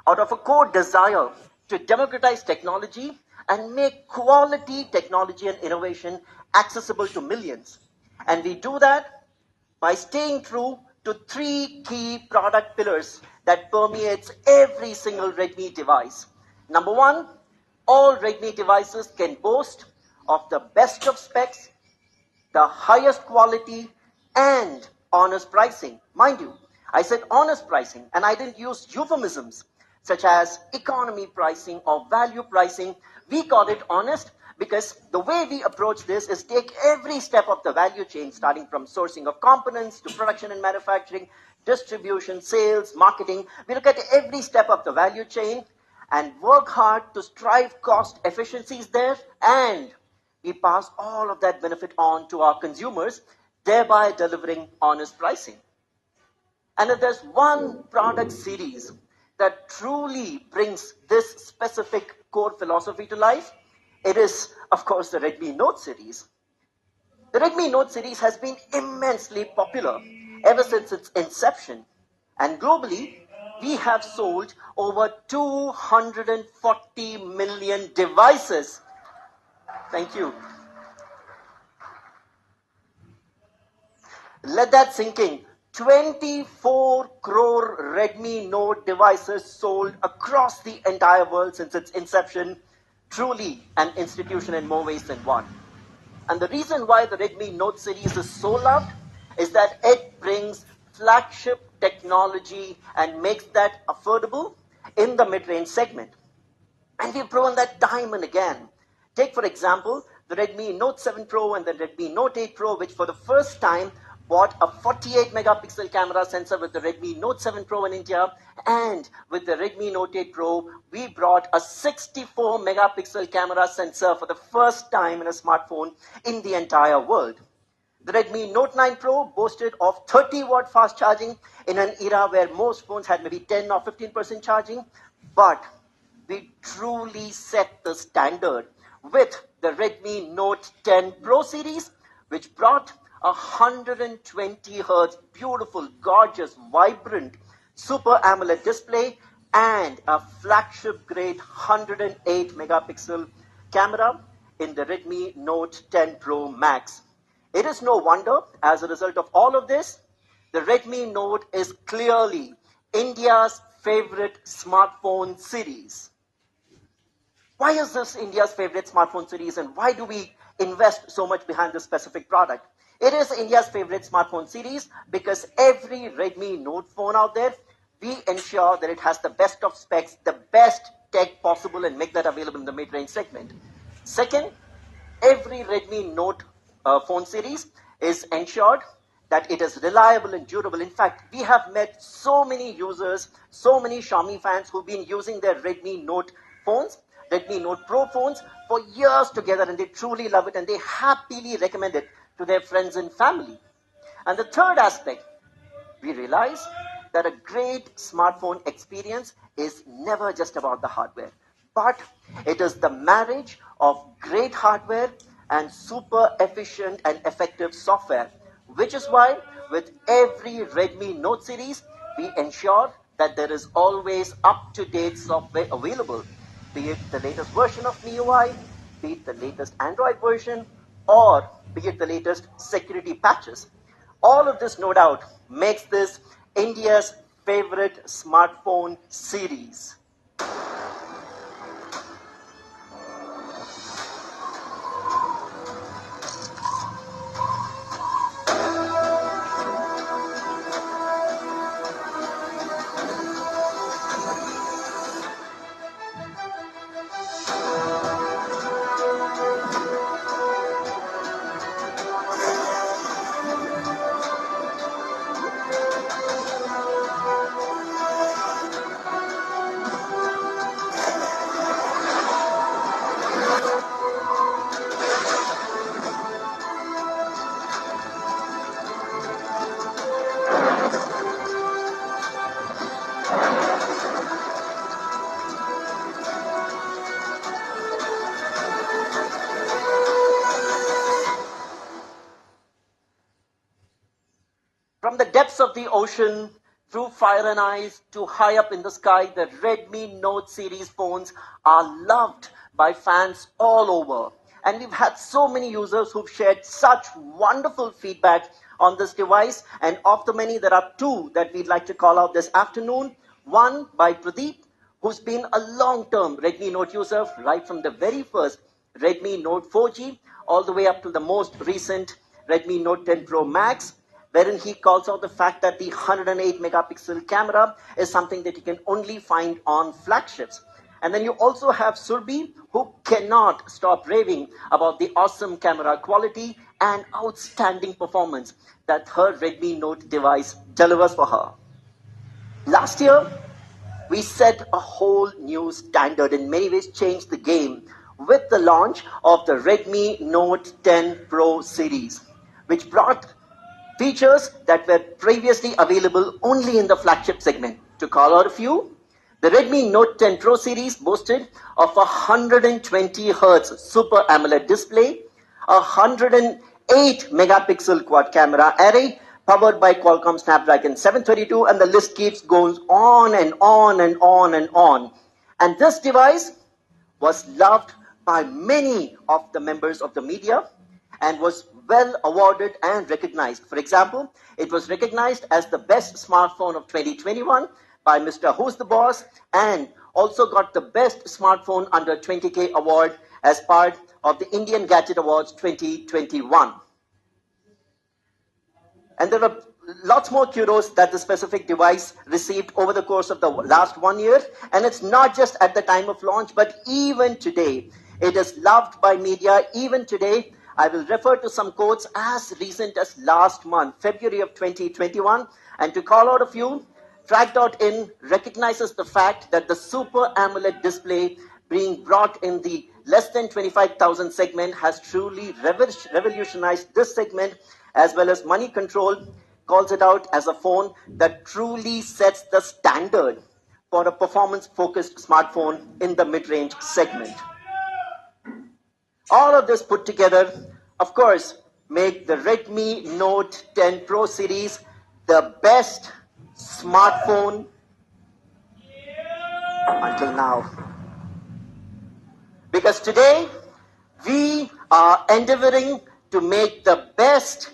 out of a core desire to democratize technology and make quality technology and innovation accessible to millions. And we do that by staying true to three key product pillars that permeates every single Redmi device. Number one, all Redmi devices can boast of the best of specs, the highest quality, and honest pricing. Mind you, I said honest pricing, and I didn't use euphemisms such as economy pricing or value pricing. We call it honest because the way we approach this is take every step of the value chain, starting from sourcing of components to production and manufacturing, distribution, sales, marketing. We look at every step of the value chain and work hard to strive cost efficiencies there, and we pass all of that benefit on to our consumers, thereby delivering honest pricing. And if there's one product series that truly brings this specific core philosophy to life, it is, of course, the Redmi Note series. The Redmi Note series has been immensely popular ever since its inception. And globally, we have sold over 240 million devices. Thank you. Let that sink in. 24 crore Redmi Note devices sold across the entire world since its inception. Truly an institution in more ways than one. And the reason why the Redmi Note series is so loved is that it brings flagship technology and makes that affordable in the mid-range segment. And we've proven that time and again. Take, for example, the Redmi Note 7 Pro and the Redmi Note 8 Pro, which for the first time bought a 48 megapixel camera sensor with the Redmi Note 7 Pro in India, and with the Redmi Note 8 Pro, we brought a 64 megapixel camera sensor for the first time in a smartphone in the entire world. The Redmi Note 9 Pro boasted of 30-watt fast charging in an era where most phones had maybe 10 or 15% charging, but we truly set the standard with the Redmi Note 10 Pro series, which brought a 120 Hertz, beautiful, gorgeous, vibrant Super AMOLED display and a flagship grade 108 megapixel camera in the Redmi Note 10 Pro Max. It is no wonder, as a result of all of this, the Redmi Note is clearly India's favorite smartphone series. Why is this India's favorite smartphone series, and why do we invest so much behind this specific product? It is India's favorite smartphone series because every Redmi Note phone out there, we ensure that it has the best of specs, the best tech possible, and make that available in the mid-range segment. Second, every Redmi Note phone series is ensured that it is reliable and durable. In fact, we have met so many users, so many Xiaomi fans who've been using their Redmi Note phones, Redmi Note Pro phones for years together, and they truly love it and they happily recommend it to their friends and family. And the third aspect, we realize that a great smartphone experience is never just about the hardware, but it is the marriage of great hardware and super efficient and effective software, which is why with every Redmi Note series, we ensure that there is always up-to-date software available, be it the latest version of MIUI, be it the latest Android version, or be it the latest security patches. All of this, no doubt, makes this India's favorite smartphone series. From the depths of the ocean, through Fire and Ice to high up in the sky, the Redmi Note series phones are loved by fans all over. And we've had so many users who've shared such wonderful feedback on this device. And of the many, there are two that we'd like to call out this afternoon. One by Pradeep, who's been a long-term Redmi Note user right from the very first Redmi Note 4G all the way up to the most recent Redmi Note 10 Pro Max, wherein he calls out the fact that the 108 megapixel camera is something that you can only find on flagships. And then you also have Surbi, who cannot stop raving about the awesome camera quality and outstanding performance that her Redmi Note device delivers for her. Last year, we set a whole new standard, in many ways changed the game with the launch of the Redmi Note 10 Pro series, which brought features that were previously available only in the flagship segment. To call out a few, the Redmi Note 10 Pro series boasted of a 120 Hertz Super AMOLED display, a 108 megapixel quad camera array powered by Qualcomm Snapdragon 732, and the list keeps going on and on and on and on. And this device was loved by many of the members of the media and was well awarded and recognized. For example, it was recognized as the best smartphone of 2021 by Mr. Who's the Boss, and also got the best smartphone under 20K award as part of the Indian Gadget Awards 2021. And there are lots more kudos that the specific device received over the course of the last 1 year. And it's not just at the time of launch, but even today. It is loved by media. Even today, I will refer to some quotes as recent as last month, February of 2021. And to call out a few, Track.in recognizes the fact that the Super AMOLED display being brought in the less than 25,000 segment has truly revolutionized this segment, as well as Money Control calls it out as a phone that truly sets the standard for a performance-focused smartphone in the mid-range segment. All of this put together, of course, make the Redmi Note 10 Pro series the best smartphone until now. Because today, we are endeavoring to make the best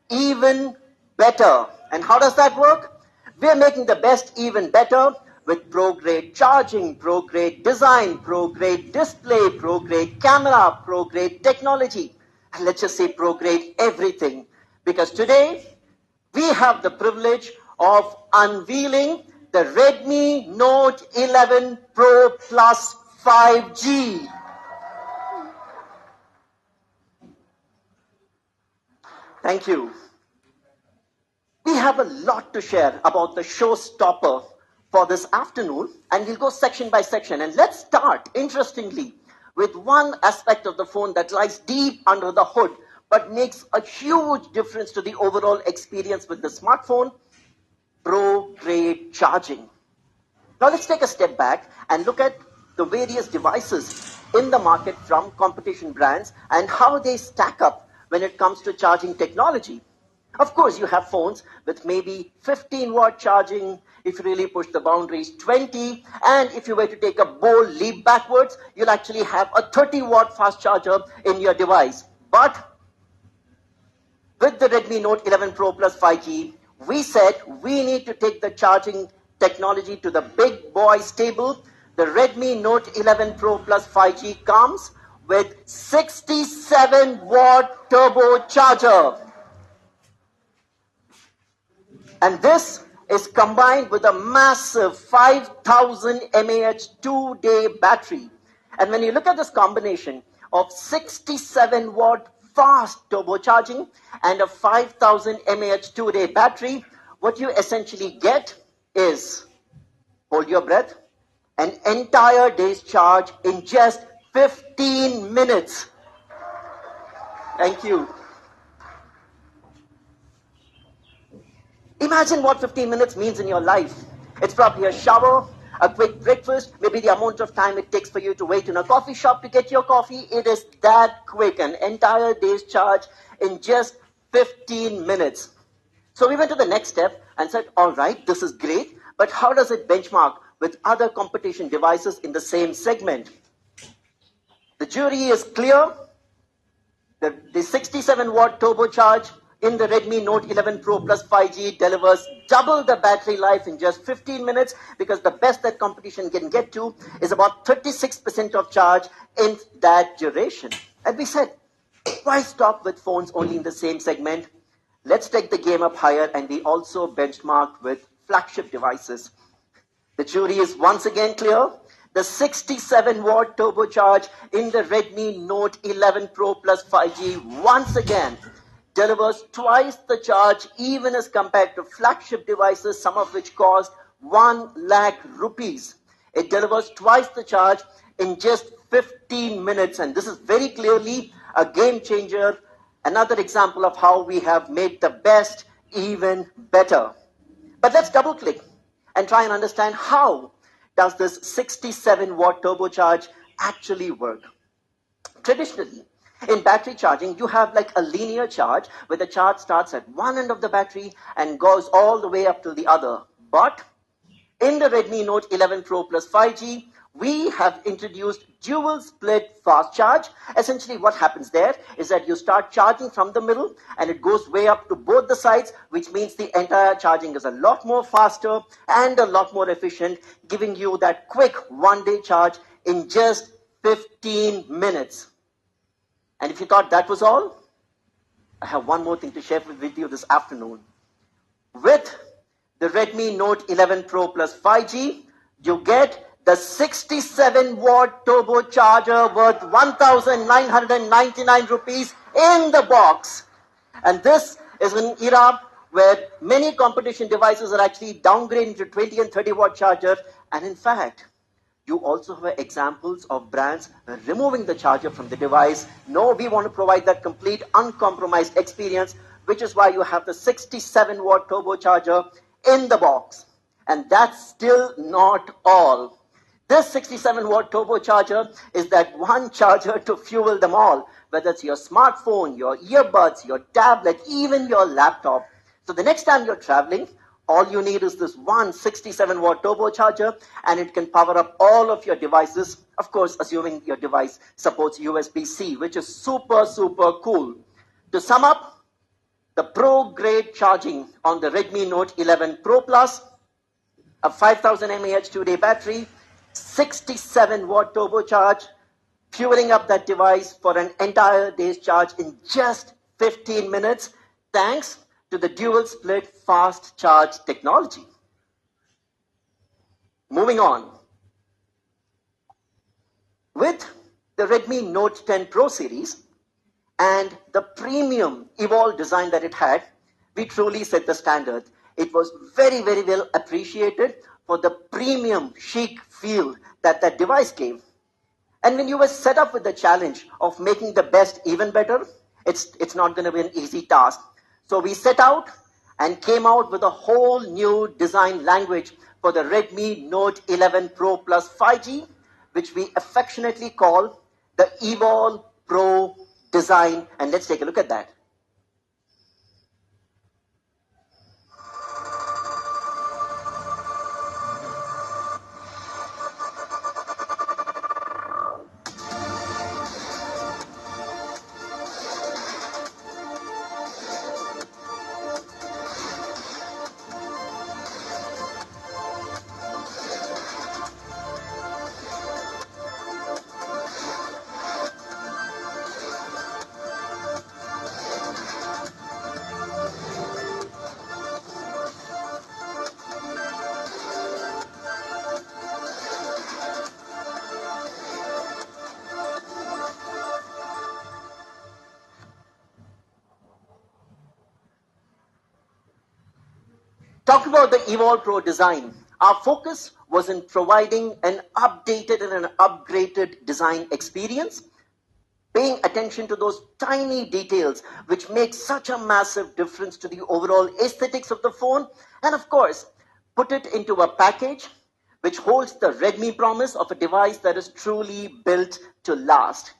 even better. And how does that work? We are making the best even better with pro-grade charging, pro-grade design, pro-grade display, pro-grade camera, pro-grade technology. And let's just say pro-grade everything. Because today, we have the privilege of unveiling the Redmi Note 11 Pro Plus 5G. Thank you. We have a lot to share about the showstopper for this afternoon, and we'll go section by section. And let's start, interestingly, with one aspect of the phone that lies deep under the hood, but makes a huge difference to the overall experience with the smartphone: pro-grade charging. Now let's take a step back and look at the various devices in the market from competition brands and how they stack up when it comes to charging technology. Of course, you have phones with maybe 15-watt charging, if you really push the boundaries, 20, and if you were to take a bold leap backwards, you'll actually have a 30-watt fast charger in your device. But with the Redmi Note 11 Pro Plus 5G, we said we need to take the charging technology to the big boys table. The Redmi Note 11 Pro Plus 5G comes with 67-watt turbocharger. And this is combined with a massive 5000 mAh 2-day battery. And when you look at this combination of 67-watt fast turbocharging and a 5000 mAh 2-day battery, what you essentially get is, hold your breath, an entire day's charge in just 15 minutes. Thank you. Imagine what 15 minutes means in your life. It's probably a shower, a quick breakfast, maybe the amount of time it takes for you to wait in a coffee shop to get your coffee. It is that quick, an entire day's charge in just 15 minutes. So we went to the next step and said, all right, this is great, but how does it benchmark with other competition devices in the same segment? The jury is clear. The 67-watt turbocharge in the Redmi Note 11 Pro Plus 5G delivers double the battery life in just 15 minutes, because the best that competition can get to is about 36% of charge in that duration. And we said, why stop with phones only in the same segment? Let's take the game up higher, and we also benchmarked with flagship devices. The jury is once again clear. The 67-watt turbocharge in the Redmi Note 11 Pro Plus 5G once again delivers twice the charge, even as compared to flagship devices, some of which cost 1 lakh rupees. It delivers twice the charge in just 15 minutes, and this is very clearly a game changer. Another example of how we have made the best even better. But let's double click and try and understand how does this 67-watt turbocharge actually work. Traditionally, in battery charging, you have like a linear charge where the charge starts at one end of the battery and goes all the way up to the other. But in the Redmi Note 11 Pro Plus 5G, we have introduced dual split fast charge. Essentially what happens there is that you start charging from the middle and it goes way up to both the sides, which means the entire charging is a lot more faster and a lot more efficient, giving you that quick one-day charge in just 15 minutes. And if you thought that was all, I have one more thing to share with you this afternoon. With the Redmi Note 11 Pro Plus 5G, you get the 67-watt turbocharger worth 1,999 rupees in the box. And this is an era where many competition devices are actually downgrading to 20 and 30-watt charger. And in fact, you also have examples of brands removing the charger from the device. No, we want to provide that complete uncompromised experience, which is why you have the 67-watt turbocharger in the box. And that's still not all. This 67-watt turbocharger is that one charger to fuel them all, whether it's your smartphone, your earbuds, your tablet, even your laptop. So the next time you're traveling, all you need is this one 67-watt turbocharger, and it can power up all of your devices, of course, assuming your device supports USB-C, which is super, super cool. To sum up, the pro-grade charging on the Redmi Note 11 Pro Plus, a 5000 mAh 2-day battery, 67-watt turbocharge, fueling up that device for an entire day's charge in just 15 minutes, thanks to the dual split fast charge technology. Moving on. With the Redmi Note 10 Pro series and the premium Evolve design that it had, we truly set the standard. It was very, very well appreciated for the premium chic feel that that device gave. And when you were set up with the challenge of making the best even better, it's not going to be an easy task. So we set out and came out with a whole new design language for the Redmi Note 11 Pro Plus 5G, which we affectionately call the Evolve Pro design. And let's take a look at that. Talking about the Evolve Pro design, our focus was in providing an updated and an upgraded design experience, paying attention to those tiny details which make such a massive difference to the overall aesthetics of the phone, and of course, put it into a package which holds the Redmi promise of a device that is truly built to last.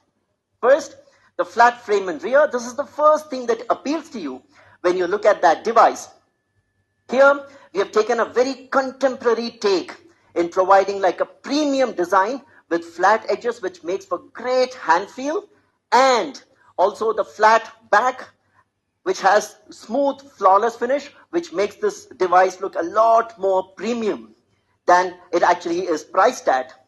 First, the flat frame and rear. This is the first thing that appeals to you when you look at that device. Here, we have taken a very contemporary take in providing like a premium design with flat edges, which makes for great hand feel, and also the flat back, which has smooth, flawless finish, which makes this device look a lot more premium than it actually is priced at.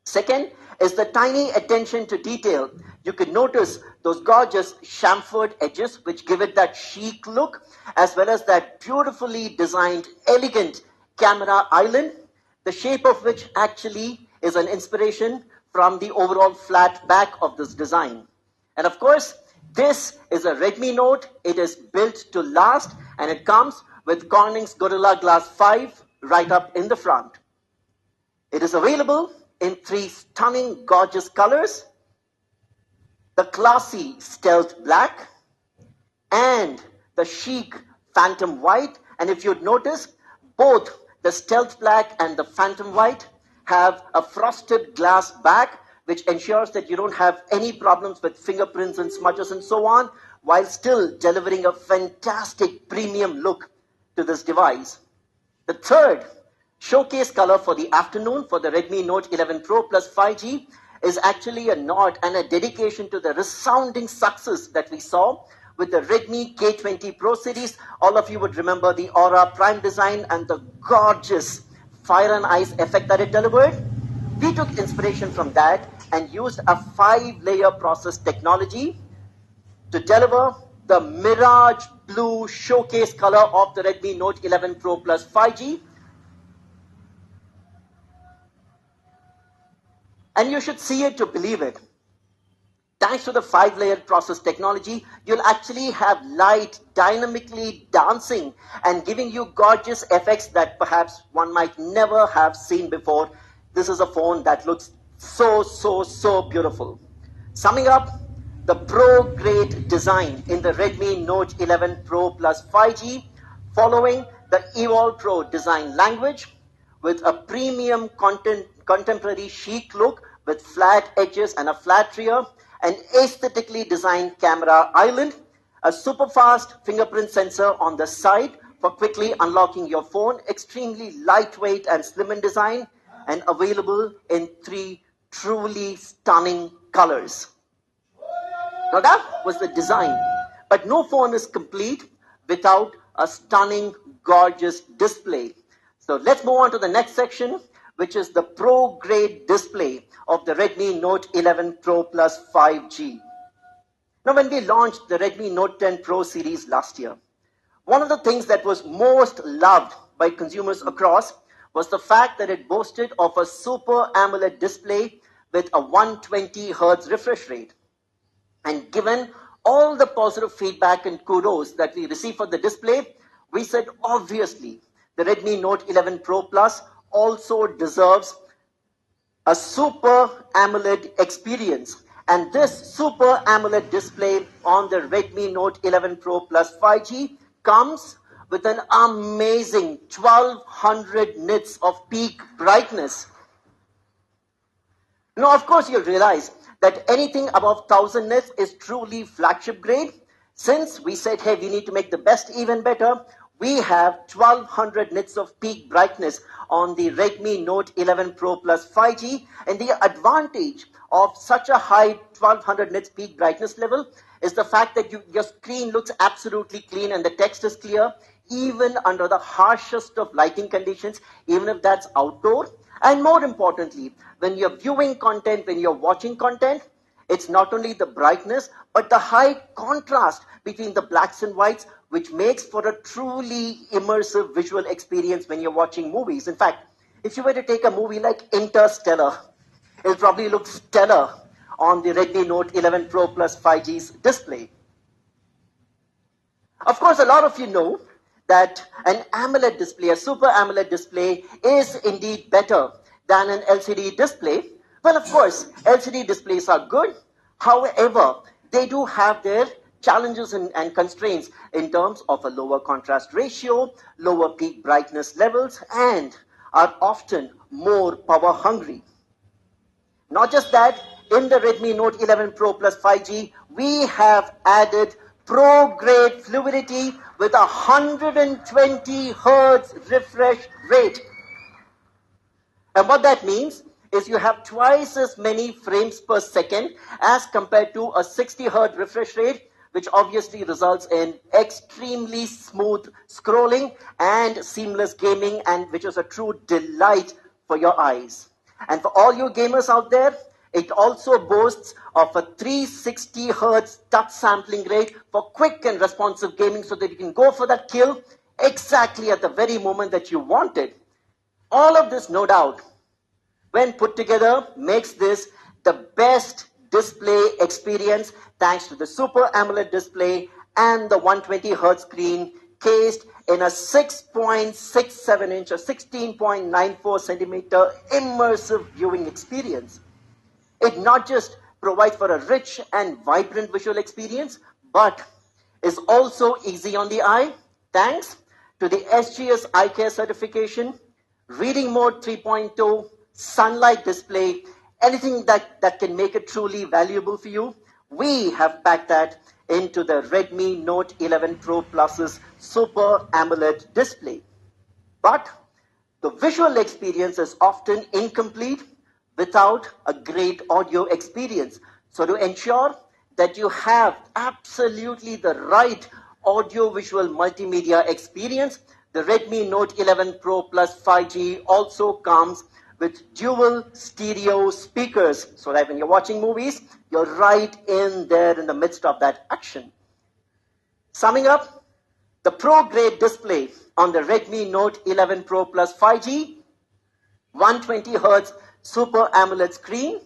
Second is the tiny attention to detail. You can notice those gorgeous chamfered edges, which give it that chic look, as well as that beautifully designed, elegant camera island, the shape of which actually is an inspiration from the overall flat back of this design. And of course, this is a Redmi Note. It is built to last, and it comes with Corning's Gorilla Glass 5 right up in the front. It is available in 3 stunning, gorgeous colors: the classy stealth black and the chic phantom white. And if you'd notice, both the stealth black and the phantom white have a frosted glass back, which ensures that you don't have any problems with fingerprints and smudges and so on, while still delivering a fantastic premium look to this device. The third showcase color for the afternoon for the Redmi Note 11 Pro Plus 5G is actually a nod and a dedication to the resounding success that we saw with the Redmi K20 Pro series. All of you would remember the Aura Prime design and the gorgeous fire and ice effect that it delivered. We took inspiration from that and used a 5-layer process technology to deliver the Mirage Blue showcase color of the Redmi Note 11 Pro Plus 5G. And you should see it to believe it. Thanks to the 5-layer process technology, you'll actually have light dynamically dancing and giving you gorgeous effects that perhaps one might never have seen before. This is a phone that looks so beautiful. Summing up, the pro-grade design in the Redmi Note 11 Pro Plus 5G, following the Evolve Pro design language, with a premium contemporary chic look with flat edges and a flat rear, an aesthetically designed camera island, a super fast fingerprint sensor on the side for quickly unlocking your phone, extremely lightweight and slim in design, and available in 3 truly stunning colors. Now that was the design, but no phone is complete without a stunning, gorgeous display. So let's move on to the next section, which is the pro-grade display of the Redmi Note 11 Pro Plus 5G. Now, when we launched the Redmi Note 10 Pro series last year, one of the things that was most loved by consumers across was the fact that it boasted of a Super AMOLED display with a 120 Hertz refresh rate. And given all the positive feedback and kudos that we received for the display, we said obviously the Redmi Note 11 Pro Plus also deserves a Super AMOLED experience. And this Super AMOLED display on the Redmi Note 11 Pro Plus 5G comes with an amazing 1200 nits of peak brightness. Now, of course, you'll realize that anything above 1000 nits is truly flagship grade. Since we said, hey, we need to make the best even better, we have 1200 nits of peak brightness on the Redmi Note 11 Pro Plus 5G. And the advantage of such a high 1200 nits peak brightness level is the fact that your screen looks absolutely clean and the text is clear, even under the harshest of lighting conditions, even if that's outdoor. And more importantly, when you're viewing content, when you're watching content, it's not only the brightness, but the high contrast between the blacks and whites, which makes for a truly immersive visual experience when you're watching movies. In fact, if you were to take a movie like Interstellar, it'll probably look stellar on the Redmi Note 11 Pro Plus 5G's display. Of course, a lot of you know that an AMOLED display, a Super AMOLED display, is indeed better than an LCD display. Well, of course, LCD displays are good. However, they do have their challenges and constraints in terms of a lower contrast ratio, lower peak brightness levels, and are often more power hungry. Not just that, in the Redmi Note 11 Pro Plus 5G, we have added pro-grade fluidity with 120 Hertz refresh rate. And what that means is you have twice as many frames per second as compared to a 60 Hertz refresh rate, which obviously results in extremely smooth scrolling and seamless gaming, and which is a true delight for your eyes. And for all you gamers out there, it also boasts of a 360 Hertz touch sampling rate for quick and responsive gaming, so that you can go for that kill exactly at the very moment that you want it. All of this, no doubt, when put together, makes this the best display experience thanks to the Super AMOLED display and the 120 Hz screen cased in a 6.67 inch or 16.94 centimeter immersive viewing experience. It not just provides for a rich and vibrant visual experience, but is also easy on the eye thanks to the SGS Eye Care certification, reading mode 3.2, sunlight display, anything that can make it truly valuable for you. We have packed that into the Redmi Note 11 Pro Plus's Super AMOLED display. But the visual experience is often incomplete without a great audio experience. So to ensure that you have absolutely the right audio-visual multimedia experience, the Redmi Note 11 Pro Plus 5G also comes with dual stereo speakers, so that when you're watching movies, you're right in there in the midst of that action. Summing up, the pro-grade display on the Redmi Note 11 Pro Plus 5G, 120 Hz Super AMOLED screen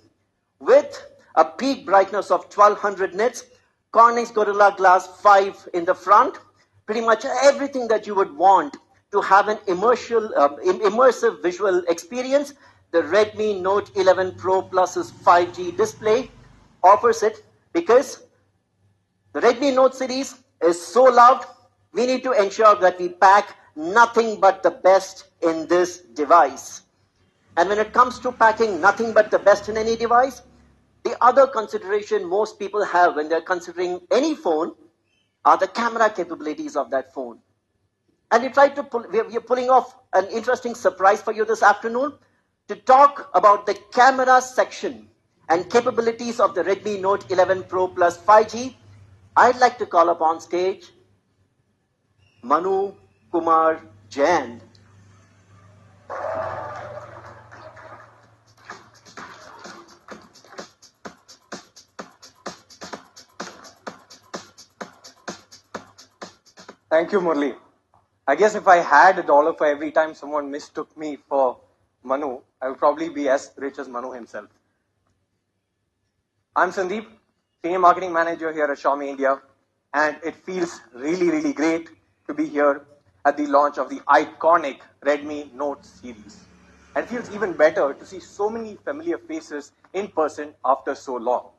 with a peak brightness of 1200 nits, Corning's Gorilla Glass 5 in the front, pretty much everything that you would want to have an immersive visual experience. The Redmi Note 11 Pro Plus's 5G display offers it, because the Redmi Note series is so loved. We need to ensure that we pack nothing but the best in this device. And when it comes to packing nothing but the best in any device, the other consideration most people have when they're considering any phone are the camera capabilities of that phone. And we're pulling off an interesting surprise for you this afternoon to talk about the camera section and capabilities of the Redmi Note 11 Pro Plus 5G. I'd like to call up on stage Manu Kumar Jain. Thank you, Murli. I guess if I had $1 for every time someone mistook me for Manu, I would probably be as rich as Manu himself. I'm Sandeep, Senior Marketing Manager here at Xiaomi India, and it feels really, really great to be here at the launch of the iconic Redmi Note series. And it feels even better to see so many familiar faces in person after so long.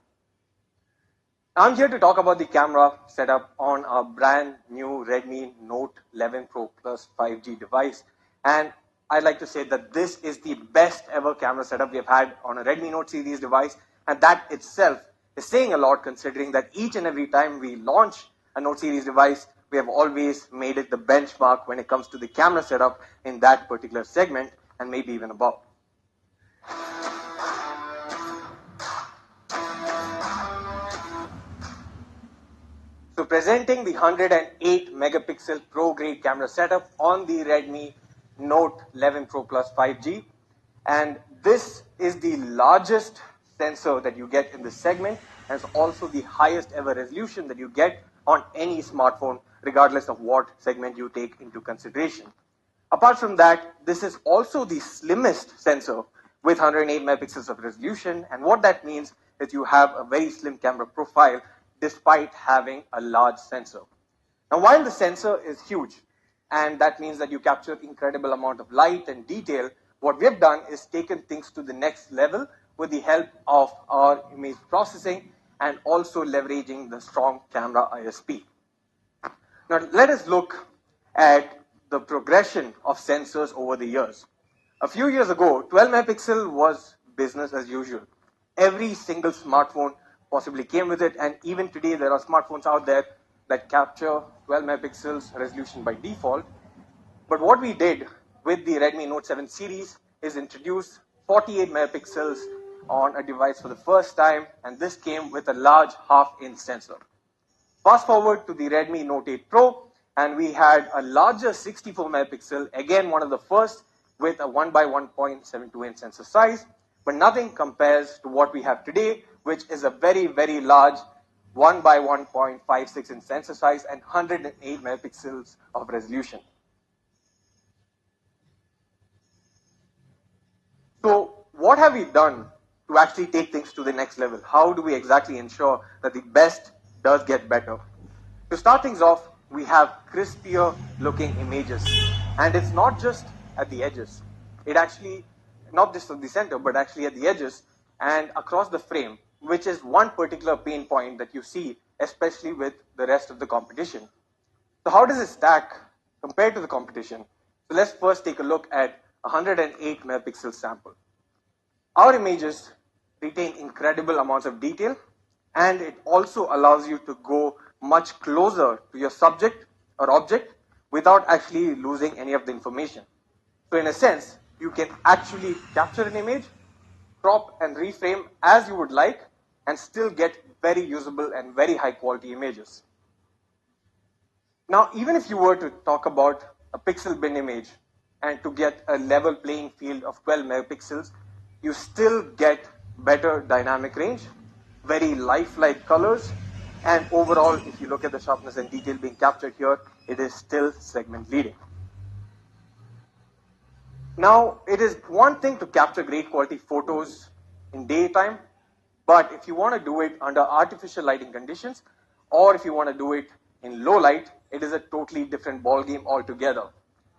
I'm here to talk about the camera setup on our brand new Redmi Note 11 Pro Plus 5G device. And I'd like to say that this is the best ever camera setup we've had on a Redmi Note series device. And that itself is saying a lot, considering that each and every time we launch a Note series device, we have always made it the benchmark when it comes to the camera setup in that particular segment, and maybe even above. So presenting the 108 megapixel pro grade camera setup on the Redmi Note 11 Pro Plus 5G. And this is the largest sensor that you get in this segment, and it's also the highest ever resolution that you get on any smartphone, regardless of what segment you take into consideration. Apart from that, this is also the slimmest sensor with 108 megapixels of resolution, and what that means is you have a very slim camera profile despite having a large sensor. Now, while the sensor is huge, and that means that you capture incredible amount of light and detail, what we've done is taken things to the next level with the help of our image processing and also leveraging the strong camera ISP. Now, let us look at the progression of sensors over the years. A few years ago, 12 megapixel was business as usual. Every single smartphone possibly came with it, and even today there are smartphones out there that capture 12 megapixels resolution by default. But what we did with the Redmi Note 7 series is introduce 48 megapixels on a device for the first time, and this came with a large half-inch sensor. Fast forward to the Redmi Note 8 Pro, and we had a larger 64 megapixel, again one of the first, with a 1 by 1.72 inch sensor size, but nothing compares to what we have today, which is a very, very large 1 by 1.56 inch sensor size and 108 megapixels of resolution. So what have we done to actually take things to the next level? How do we exactly ensure that the best does get better? To start things off, we have crispier looking images. And it's not just at the edges. It actually, not just at the center, but actually at the edges and across the frame, which is one particular pain point that you see, especially with the rest of the competition. So how does it stack compared to the competition? So let's first take a look at 108 megapixel sample. Our images retain incredible amounts of detail, and it also allows you to go much closer to your subject or object without actually losing any of the information. So in a sense, you can actually capture an image, crop and reframe as you would like, and still get very usable and very high quality images. Now, even if you were to talk about a pixel bin image and to get a level playing field of 12 megapixels, you still get better dynamic range, very lifelike colors, and overall, if you look at the sharpness and detail being captured here, it is still segment leading. Now, it is one thing to capture great quality photos in daytime, but if you want to do it under artificial lighting conditions, or if you want to do it in low light, it is a totally different ballgame altogether.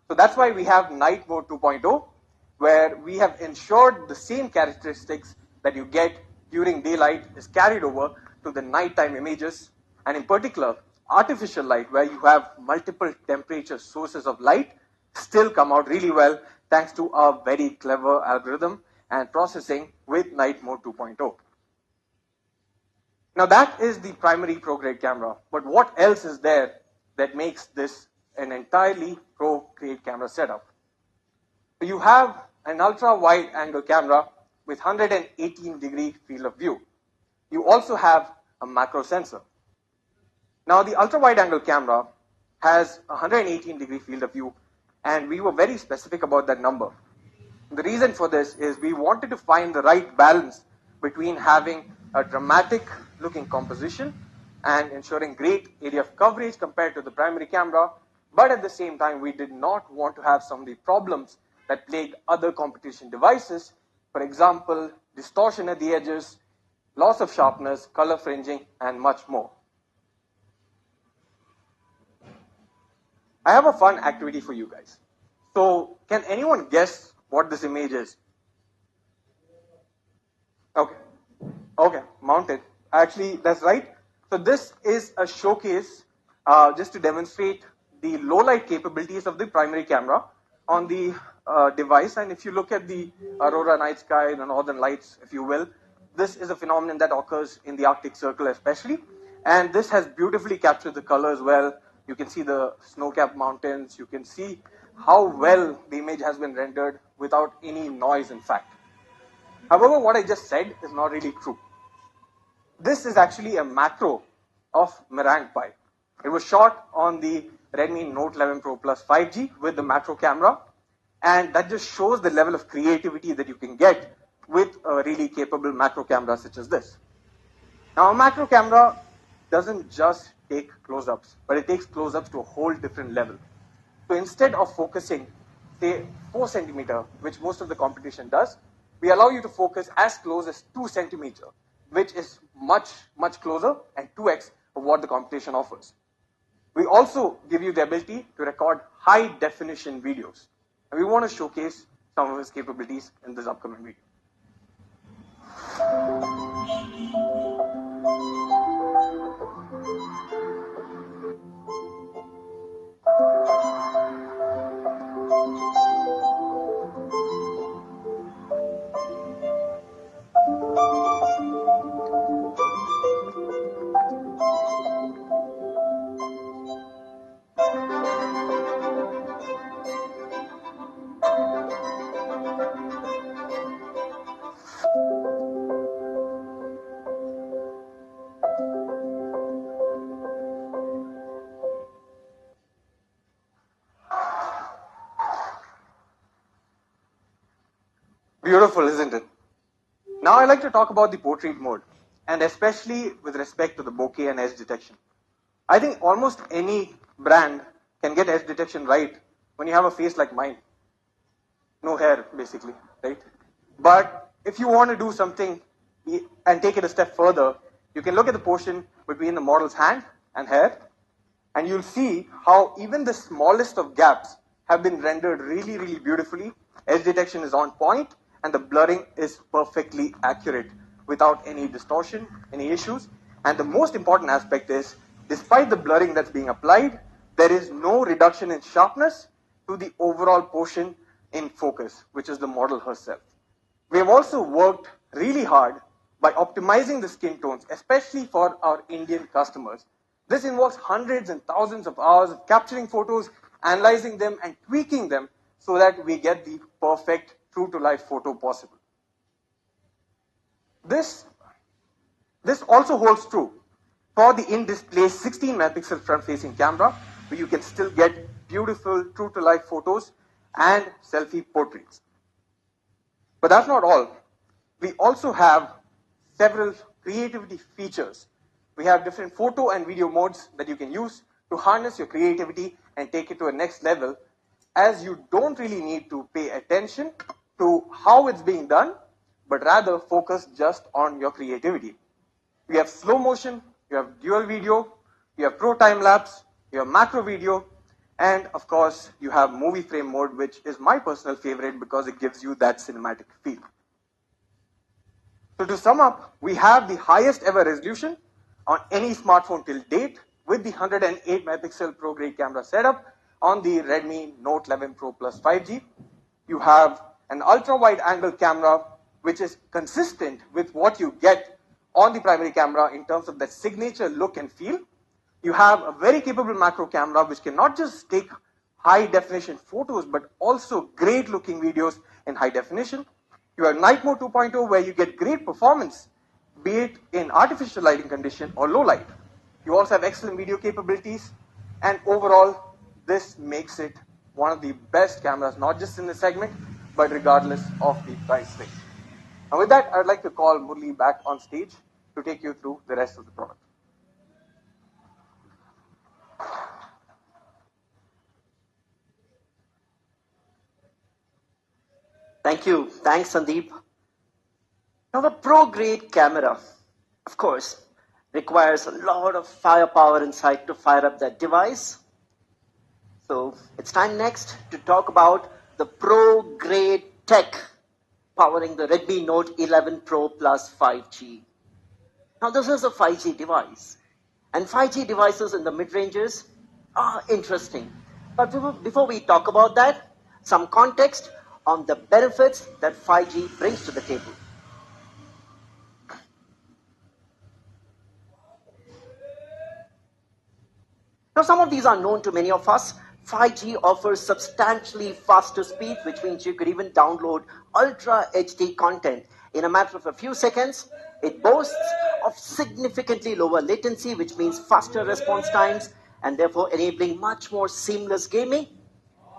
So that's why we have Night Mode 2.0, where we have ensured the same characteristics that you get during daylight is carried over to the nighttime images, and in particular, artificial light, where you have multiple temperature sources of light, still come out really well thanks to our very clever algorithm and processing with Night Mode 2.0. Now that is the primary pro-grade camera, but what else is there that makes this an entirely pro-grade camera setup? So you have an ultra-wide angle camera with 118 degree field of view. You also have a macro sensor. Now the ultra-wide angle camera has 118 degree field of view, and we were very specific about that number. The reason for this is we wanted to find the right balance between having a dramatic looking composition and ensuring great area of coverage compared to the primary camera, but at the same time we did not want to have some of the problems that plague other competition devices. For example, distortion at the edges, loss of sharpness, color fringing, and much more. I have a fun activity for you guys. So, can anyone guess what this image is? Okay, mounted. Actually, that's right. So this is a showcase just to demonstrate the low light capabilities of the primary camera on the device. And if you look at the aurora night sky, the northern lights, if you will, this is a phenomenon that occurs in the Arctic Circle especially. And this has beautifully captured the colors well. You can see the snow-capped mountains. You can see how well the image has been rendered without any noise, in fact. However, what I just said is not really true. This is actually a macro of Meringue Pi. It was shot on the Redmi Note 11 Pro Plus 5G with the macro camera, and that just shows the level of creativity that you can get with a really capable macro camera such as this. Now, a macro camera doesn't just take close-ups, but it takes close-ups to a whole different level. So instead of focusing, say, 4 centimeter, which most of the competition does, we allow you to focus as close as 2 centimeter, which is much, much closer and 2x of what the competition offers. We also give you the ability to record high definition videos. And we want to showcase some of its capabilities in this upcoming video. beautiful, isn't it? Now I'd like to talk about the portrait mode, and especially with respect to the bokeh and edge detection. I think almost any brand can get edge detection right when you have a face like mine. No hair, basically, right? But if you want to do something and take it a step further, you can look at the portion between the model's hand and hair, and you'll see how even the smallest of gaps have been rendered really, really beautifully. Edge detection is on point, and the blurring is perfectly accurate without any distortion, any issues. And the most important aspect is, despite the blurring that's being applied, there is no reduction in sharpness to the overall portion in focus, which is the model herself. We have also worked really hard by optimizing the skin tones, especially for our Indian customers. This involves hundreds and thousands of hours of capturing photos, analyzing them, and tweaking them so that we get the perfect true-to-life photo possible. This also holds true for the in-display 16 megapixel front-facing camera, where you can still get beautiful true-to-life photos and selfie portraits. But that's not all. We also have several creativity features. We have different photo and video modes that you can use to harness your creativity and take it to a next level, as you don't really need to pay attention to how it's being done, but rather focus just on your creativity. We have slow motion, you have dual video, you have pro time lapse, you have macro video, and of course you have movie frame mode, which is my personal favorite because it gives you that cinematic feel. So to sum up, we have the highest ever resolution on any smartphone till date with the 108 megapixel pro grade camera setup on the Redmi Note 11 Pro Plus 5G. You have an ultra wide angle camera which is consistent with what you get on the primary camera in terms of that signature look and feel. You have a very capable macro camera which can not just take high definition photos but also great looking videos in high definition. You have Night Mode 2.0 where you get great performance, be it in artificial lighting condition or low light. You also have excellent video capabilities, and overall this makes it one of the best cameras, not just in the segment but regardless of the price range. And with that, I'd like to call Murli back on stage to take you through the rest of the product. Thank you. Thanks, Sandeep. Now, the pro-grade camera, of course, requires a lot of firepower inside to fire up that device. So, it's time next to talk about the pro-grade tech powering the Redmi Note 11 Pro Plus 5G. Now, this is a 5G device, and 5G devices in the mid-ranges are interesting. But before we talk about that, some context on the benefits that 5G brings to the table. Now, some of these are known to many of us. 5G offers substantially faster speed, which means you could even download Ultra HD content in a matter of a few seconds. It boasts of significantly lower latency, which means faster response times and therefore enabling much more seamless gaming.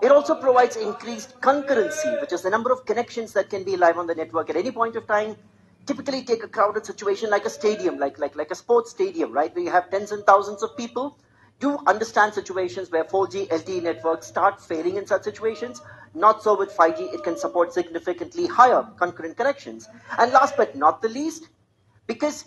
It also provides increased concurrency, which is the number of connections that can be live on the network at any point of time. Typically take a crowded situation like a stadium, like a sports stadium, right, where you have tens and thousands of people. Do understand situations where 4G LTE networks start failing in such situations. Not so with 5G, it can support significantly higher concurrent connections. And last but not the least, because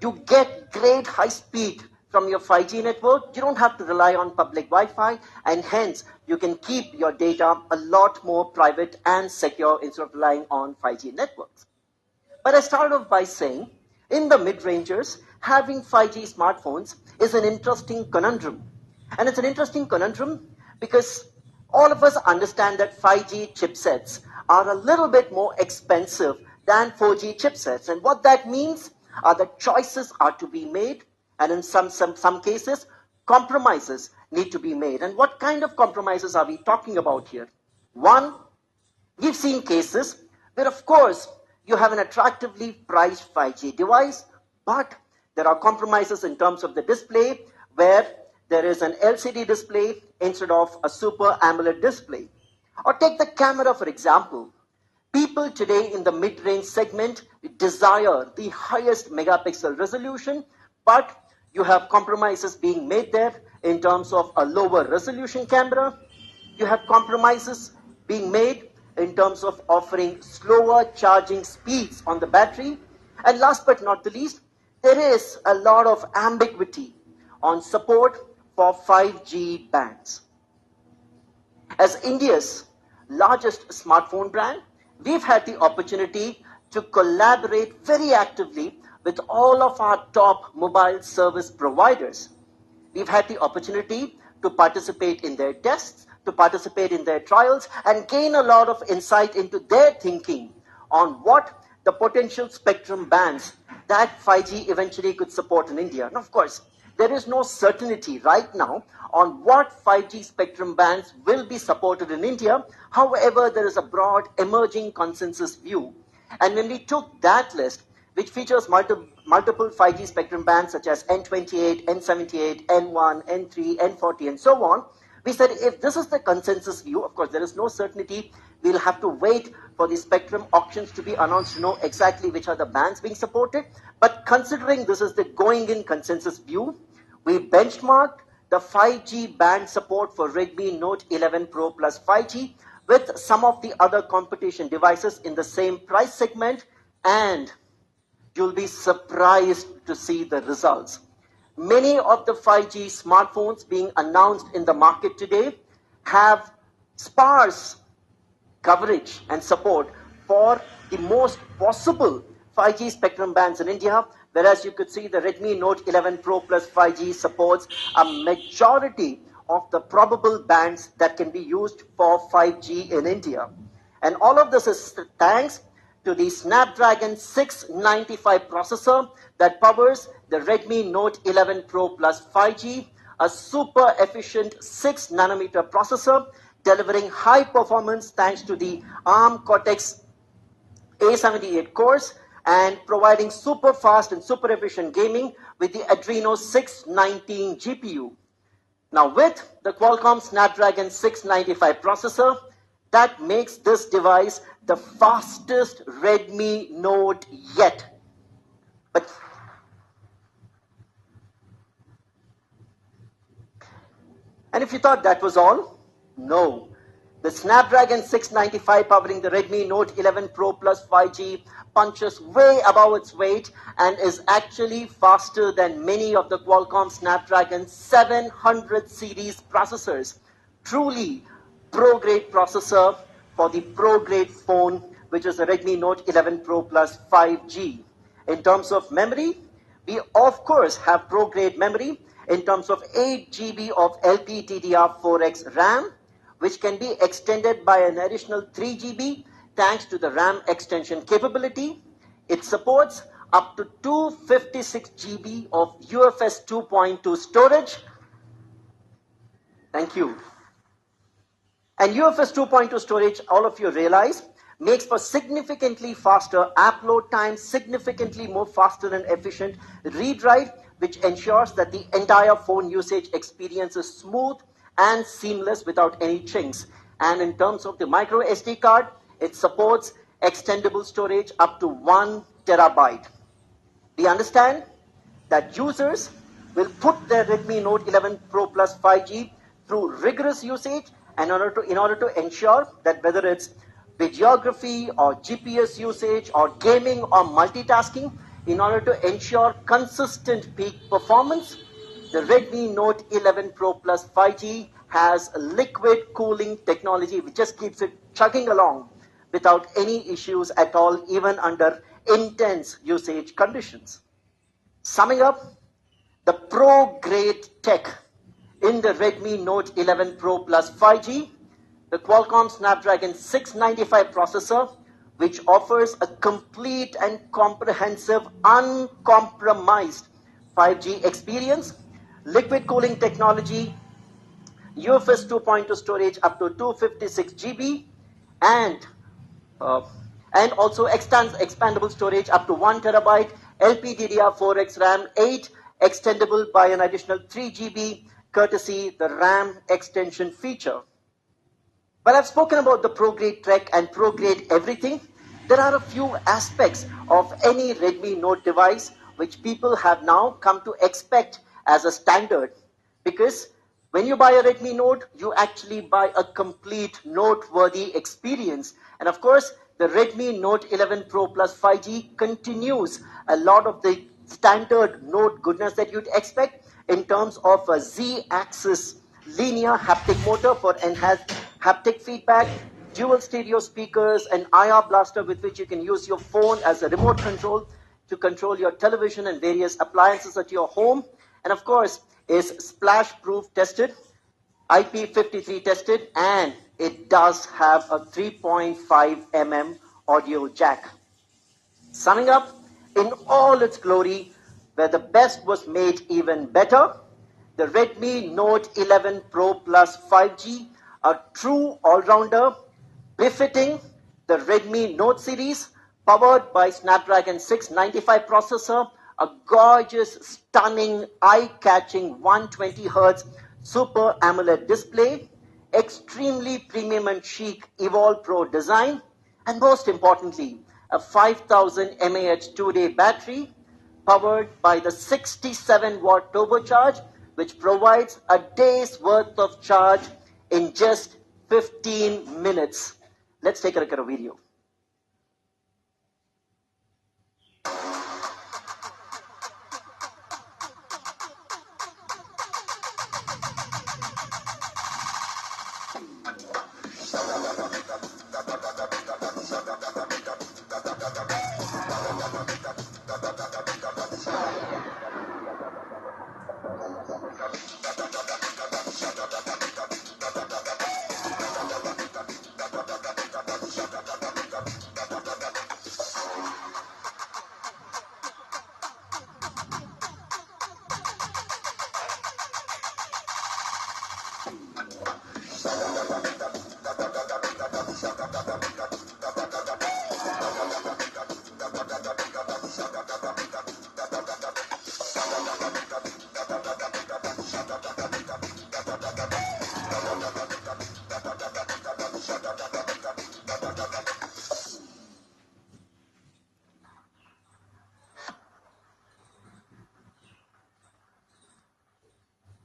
you get great high speed from your 5G network, you don't have to rely on public Wi-Fi, and hence you can keep your data a lot more private and secure instead of relying on 5G networks. But I started off by saying, in the mid-rangers, having 5G smartphones is an interesting conundrum. And it's an interesting conundrum because all of us understand that 5G chipsets are a little bit more expensive than 4G chipsets. And what that means are that choices are to be made, and in some cases, compromises need to be made. And what kind of compromises are we talking about here? One, we've seen cases where, of course, you have an attractively priced 5G device, but there are compromises in terms of the display, where there is an LCD display instead of a Super AMOLED display. Or take the camera, for example. People today in the mid-range segment desire the highest megapixel resolution, but you have compromises being made there in terms of a lower resolution camera. You have compromises being made in terms of offering slower charging speeds on the battery. And last but not the least, there is a lot of ambiguity on support for 5G bands. As India's largest smartphone brand, we've had the opportunity to collaborate very actively with all of our top mobile service providers. We've had the opportunity to participate in their tests, to participate in their trials, and gain a lot of insight into their thinking on what the potential spectrum bands that 5G eventually could support in India. And of course, there is no certainty right now on what 5G spectrum bands will be supported in India. However, there is a broad emerging consensus view. And when we took that list, which features multiple 5G spectrum bands such as N28, N78, N1, N3, N40, and so on, we said if this is the consensus view, of course, there is no certainty. We'll have to wait for the spectrum auctions to be announced to know exactly which are the bands being supported. But considering this is the going-in consensus view, we benchmarked the 5G band support for Redmi Note 11 Pro plus 5G with some of the other competition devices in the same price segment, and you'll be surprised to see the results. Many of the 5G smartphones being announced in the market today have sparse coverage and support for the most possible 5G spectrum bands in India, whereas you could see the Redmi Note 11 Pro plus 5G supports a majority of the probable bands that can be used for 5G in India. And all of this is thanks to the Snapdragon 695 processor that powers the Redmi Note 11 Pro plus 5G, a super efficient 6 nanometer processor delivering high performance thanks to the ARM Cortex A78 cores and providing super fast and super efficient gaming with the Adreno 619 GPU. Now with the Qualcomm Snapdragon 695 processor, that makes this device the fastest Redmi Note yet. And if you thought that was all, no. The Snapdragon 695 powering the Redmi Note 11 Pro plus 5G punches way above its weight and is actually faster than many of the Qualcomm Snapdragon 700 series processors. Truly pro-grade processor for the pro-grade phone, which is the Redmi Note 11 Pro plus 5G. In terms of memory, we of course have pro-grade memory in terms of 8 GB of LPDDR4X RAM, which can be extended by an additional 3 GB thanks to the RAM extension capability. It supports up to 256 GB of UFS 2.2 storage. Thank you. And UFS 2.2 storage, all of you realize, makes for significantly faster app load times, significantly more faster and efficient read-write, which ensures that the entire phone usage experience is smooth and seamless without any chinks. And in terms of the micro SD card, it supports extendable storage up to 1 terabyte. We understand that users will put their Redmi Note 11 Pro plus 5G through rigorous usage and in order to ensure that whether it's videography or GPS usage or gaming or multitasking, in order to ensure consistent peak performance, the Redmi Note 11 Pro plus 5G has a liquid cooling technology which just keeps it chugging along without any issues at all, even under intense usage conditions. Summing up, the pro-grade tech in the Redmi Note 11 Pro plus 5G, the Qualcomm Snapdragon 695 processor, which offers a complete and comprehensive, uncompromised 5G experience, liquid cooling technology, UFS 2.2 storage up to 256 GB, and also expandable storage up to 1 terabyte, LPDDR4X RAM 8, extendable by an additional 3 GB, courtesy the RAM extension feature. While I've spoken about the pro-grade Trek and pro-grade everything, there are a few aspects of any Redmi Note device which people have now come to expect as a standard. Because when you buy a Redmi Note, you actually buy a complete noteworthy experience. And of course, the Redmi Note 11 Pro Plus 5G continues a lot of the standard Note goodness that you'd expect in terms of a Z-axis linear haptic motor for enhanced haptic feedback, dual stereo speakers, an IR blaster with which you can use your phone as a remote control to control your television and various appliances at your home. And of course, is splash proof tested, IP53 tested, and it does have a 3.5 mm audio jack. Summing up, in all its glory, where the best was made even better, the Redmi Note 11 Pro Plus 5G, a true all-rounder, befitting the Redmi Note series, powered by Snapdragon 695 processor, a gorgeous, stunning, eye-catching 120 Hertz Super AMOLED display, extremely premium and chic Evolve Pro design, and most importantly, a 5000 mAh 2-day battery powered by the 67-watt turbocharge, which provides a day's worth of charge in just 15 minutes. Let's take a look at a video.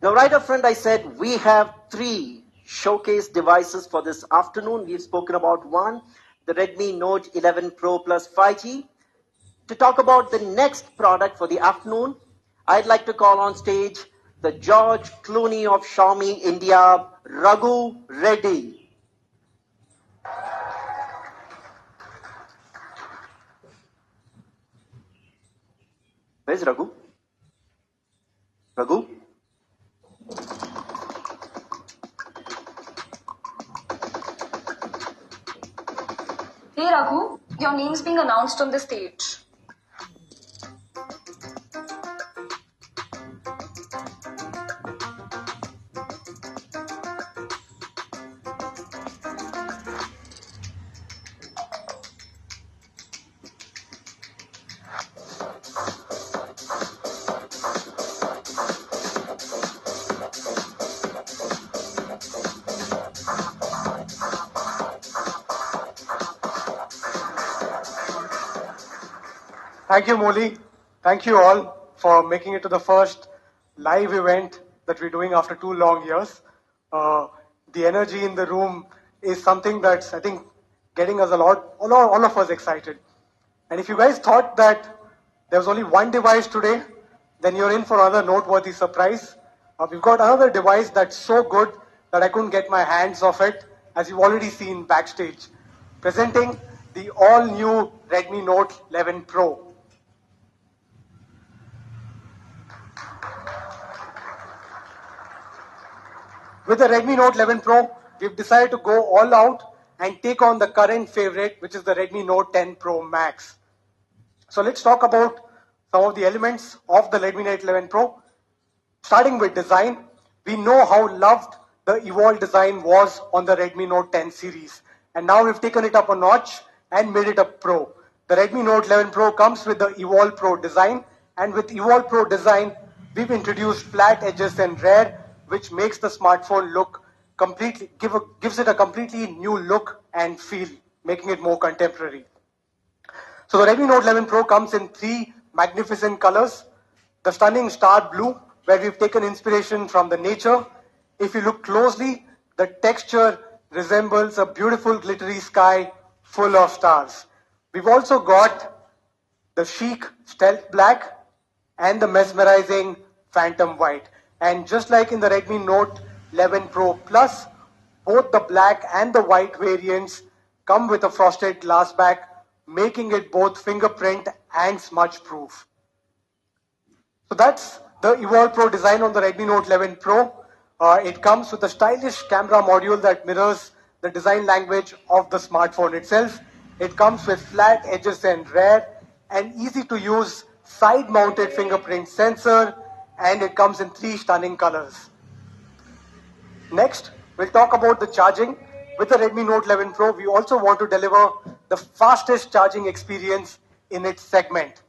Now, right up front, I said we have 3 showcase devices for this afternoon. We've spoken about one, the Redmi Note 11 Pro Plus 5G. To talk about the next product for the afternoon, I'd like to call on stage the George Clooney of Xiaomi India, Raghu Reddy. Where's Raghu? Raghu? Hey Raghu, your name's being announced on the stage. Thank you, Molly. Thank you all for making it to the first live event that we're doing after 2 long years. The energy in the room is something that's, I think, getting us all of us excited. And if you guys thought that there was only one device today, then you're in for another noteworthy surprise. We've got another device that's so good that I couldn't get my hands off it, as you've already seen backstage. Presenting the all-new Redmi Note 11 Pro. With the Redmi Note 11 Pro, we've decided to go all out and take on the current favorite, which is the Redmi Note 10 Pro Max. So let's talk about some of the elements of the Redmi Note 11 Pro. Starting with design, we know how loved the Evolve design was on the Redmi Note 10 series. And now we've taken it up a notch and made it a Pro. The Redmi Note 11 Pro comes with the Evolve Pro design. And with Evolve Pro design, we've introduced flat edges and rare, which makes the smartphone look gives it a completely new look and feel, making it more contemporary. So the Redmi Note 11 Pro comes in 3 magnificent colors. The stunning star blue, where we've taken inspiration from the nature. If you look closely, the texture resembles a beautiful glittery sky full of stars. We've also got the chic stealth black and the mesmerizing phantom white. And just like in the Redmi Note 11 Pro Plus, both the black and the white variants come with a frosted glass back, making it both fingerprint and smudge proof. So that's the Evolve Pro design on the Redmi Note 11 Pro. It comes with a stylish camera module that mirrors the design language of the smartphone itself. It comes with flat edges and rear, and easy to use side mounted fingerprint sensor, and it comes in 3 stunning colors. Next, we'll talk about the charging. With the Redmi Note 11 Pro, we also want to deliver the fastest charging experience in its segment.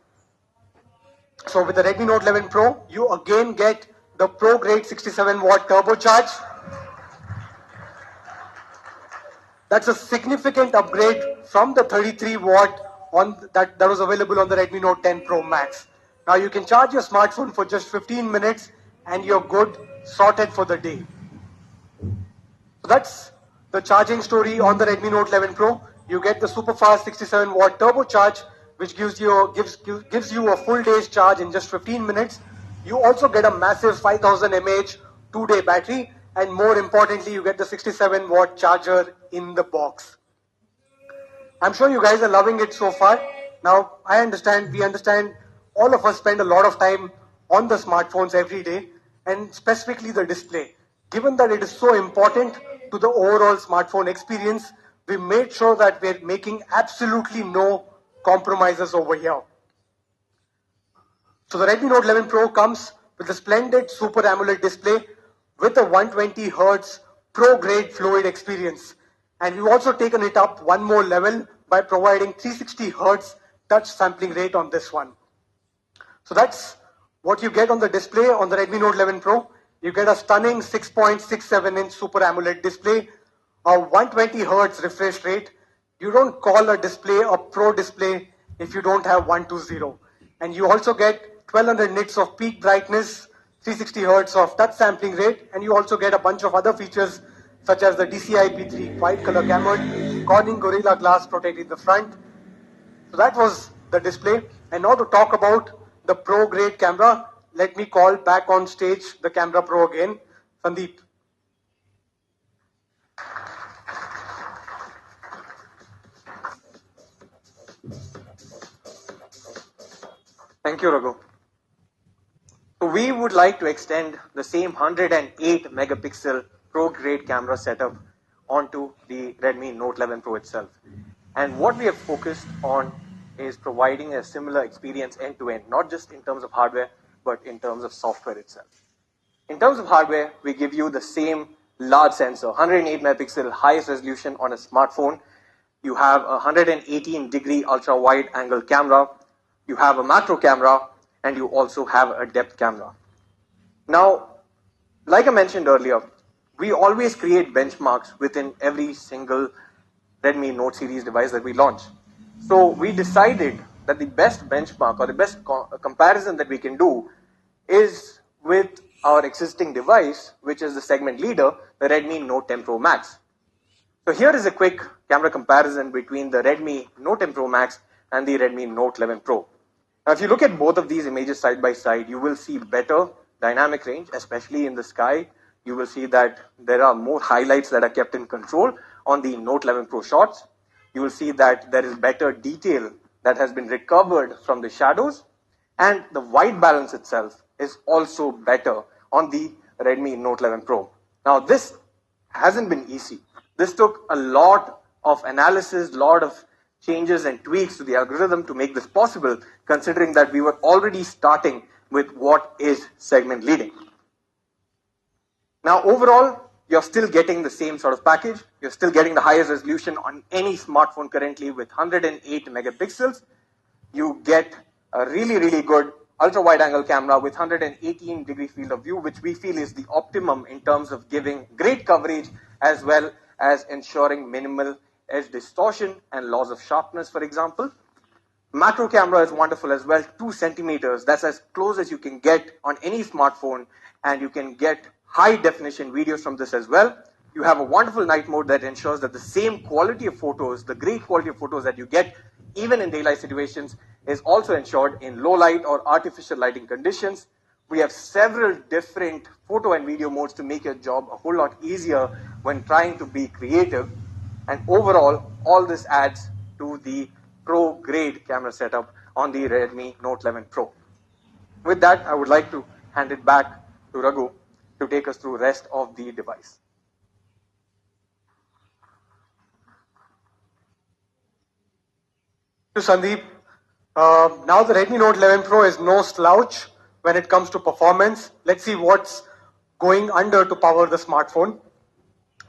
So with the Redmi Note 11 Pro, you again get the Pro grade 67 watt turbocharge. That's a significant upgrade from the 33 watt that was available on the Redmi Note 10 Pro Max. Now you can charge your smartphone for just 15 minutes and you're good, sorted for the day. So that's the charging story on the Redmi Note 11 Pro. You get the super fast 67 watt turbocharge, which gives you a full day's charge in just 15 minutes. You also get a massive 5000 mAh 2-day battery, and more importantly, you get the 67 watt charger in the box. I'm sure you guys are loving it so far. Now, we understand all of us spend a lot of time on the smartphones every day, and specifically the display. Given that it is so important to the overall smartphone experience, we made sure that we're making absolutely no compromises over here. So the Redmi Note 11 Pro comes with a splendid Super AMOLED display with a 120 Hertz pro-grade fluid experience. And we've also taken it up one more level by providing 360 Hertz touch sampling rate on this one. So that's what you get on the display on the Redmi Note 11 Pro. You get a stunning 6.67-inch Super AMOLED display, a 120 Hertz refresh rate. You don't call a display a Pro display if you don't have 120. And you also get 1200 nits of peak brightness, 360 Hertz of touch sampling rate, and you also get a bunch of other features such as the DCI-P3 white color gamut, Corning Gorilla Glass protecting the front. So that was the display. And now to talk about the Pro grade camera, let me call back on stage the Camera Pro again, Sandeep. Thank you, Raghu. So we would like to extend the same 108 megapixel Pro grade camera setup onto the Redmi Note 11 Pro itself. And what we have focused on is providing a similar experience end to end, not just in terms of hardware, but in terms of software itself. In terms of hardware, we give you the same large sensor, 108 megapixel highest resolution on a smartphone. You have a 118-degree ultra-wide angle camera. You have a macro camera, and you also have a depth camera. Now, like I mentioned earlier, we always create benchmarks within every single Redmi Note series device that we launch. So we decided that the best benchmark or the best comparison that we can do is with our existing device, which is the segment leader, the Redmi Note 10 Pro Max. So here is a quick camera comparison between the Redmi Note 10 Pro Max and the Redmi Note 11 Pro. Now, if you look at both of these images side by side, you will see better dynamic range, especially in the sky. You will see that there are more highlights that are kept in control on the Note 11 Pro shots. You will see that there is better detail that has been recovered from the shadows, and the white balance itself is also better on the Redmi Note 11 Pro. Now, this hasn't been easy. This took a lot of analysis, lot of changes and tweaks to the algorithm to make this possible, considering that we were already starting with what is segment leading. Now, overall, you're still getting the same sort of package. You're still getting the highest resolution on any smartphone currently with 108 megapixels. You get a really, really good ultra wide angle camera with 118-degree field of view, which we feel is the optimum in terms of giving great coverage as well as ensuring minimal edge distortion and loss of sharpness, for example. Macro camera is wonderful as well, 2 centimeters. That's as close as you can get on any smartphone, and you can get high definition videos from this as well. You have a wonderful night mode that ensures that the same quality of photos, the great quality of photos that you get even in daylight situations, is also ensured in low light or artificial lighting conditions. We have several different photo and video modes to make your job a whole lot easier when trying to be creative. And overall, all this adds to the pro grade camera setup on the Redmi Note 11 Pro. With that, I would like to hand it back to Raghu to take us through the rest of the device. Thank you, Sandeep. Now the Redmi Note 11 Pro is no slouch when it comes to performance. Let's see what's going under to power the smartphone.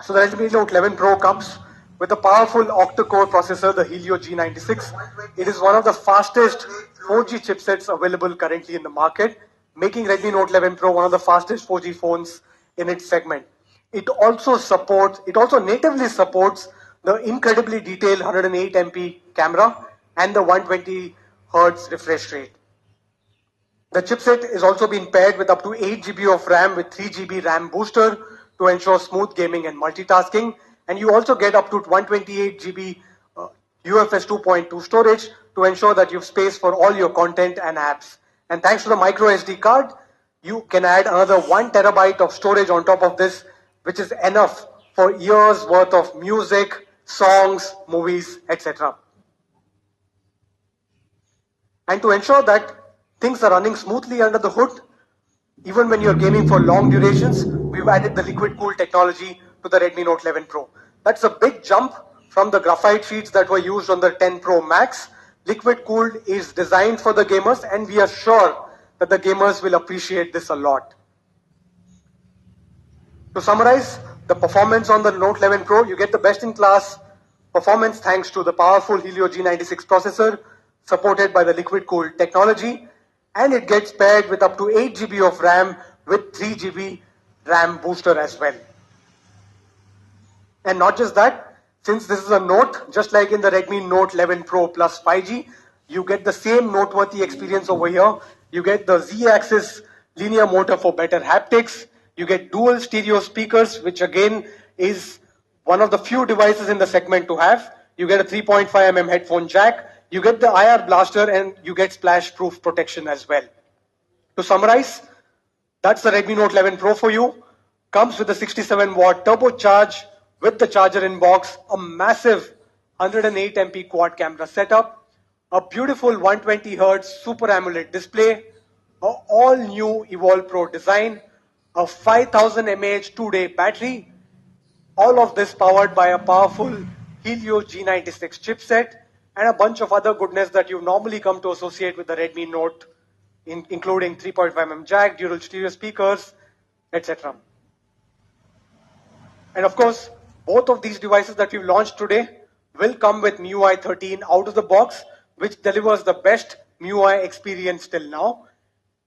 So the Redmi Note 11 Pro comes with a powerful octa-core processor, the Helio G96. It is one of the fastest 4G chipsets available currently in the market, making Redmi Note 11 Pro one of the fastest 4G phones in its segment. It also natively supports the incredibly detailed 108 MP camera and the 120 Hertz refresh rate. The chipset is also being paired with up to 8 GB of RAM with 3 GB RAM booster to ensure smooth gaming and multitasking. And you also get up to 128 GB UFS 2.2 storage to ensure that you have space for all your content and apps. And thanks to the micro SD card, you can add another 1 terabyte of storage on top of this, which is enough for years worth of music, songs, movies, etc. And to ensure that things are running smoothly under the hood, even when you're gaming for long durations, we've added the liquid cool technology to the Redmi Note 11 Pro. That's a big jump from the graphite sheets that were used on the 10 Pro Max. Liquid cooled is designed for the gamers, and we are sure that the gamers will appreciate this a lot. To summarize the performance on the Note 11 Pro, you get the best-in-class performance thanks to the powerful Helio G96 processor supported by the liquid cooled technology, and it gets paired with up to 8 GB of RAM with 3 GB RAM booster as well. And not just that, since this is a Note, just like in the Redmi Note 11 Pro Plus 5G, you get the same noteworthy experience over here. You get the Z-axis linear motor for better haptics. You get dual stereo speakers, which again is one of the few devices in the segment to have. You get a 3.5mm headphone jack. You get the IR blaster, and you get splash-proof protection as well. To summarize, that's the Redmi Note 11 Pro for you. Comes with a 67-watt turbocharge with the charger in box, a massive 108 MP quad camera setup, a beautiful 120 Hz Super AMOLED display, a all-new Evolve Pro design, a 5000 mAh 2-day battery, all of this powered by a powerful Helio G96 chipset, and a bunch of other goodness that you normally come to associate with the Redmi Note, including 3.5mm jack, dual stereo speakers, etc. And of course, both of these devices that we've launched today will come with MIUI 13 out of the box, which delivers the best MIUI experience till now,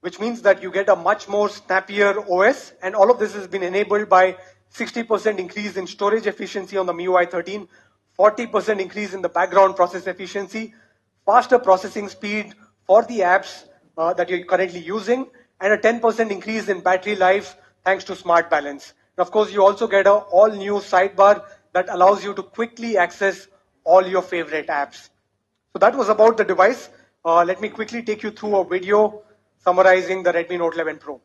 which means that you get a much more snappier OS, and all of this has been enabled by 60% increase in storage efficiency on the MIUI 13, 40% increase in the background process efficiency, faster processing speed for the apps that you're currently using, and a 10% increase in battery life thanks to Smart Balance. And of course, you also get an all-new sidebar that allows you to quickly access all your favorite apps. So that was about the device. Let me quickly take you through a video summarizing the Redmi Note 11 Pro.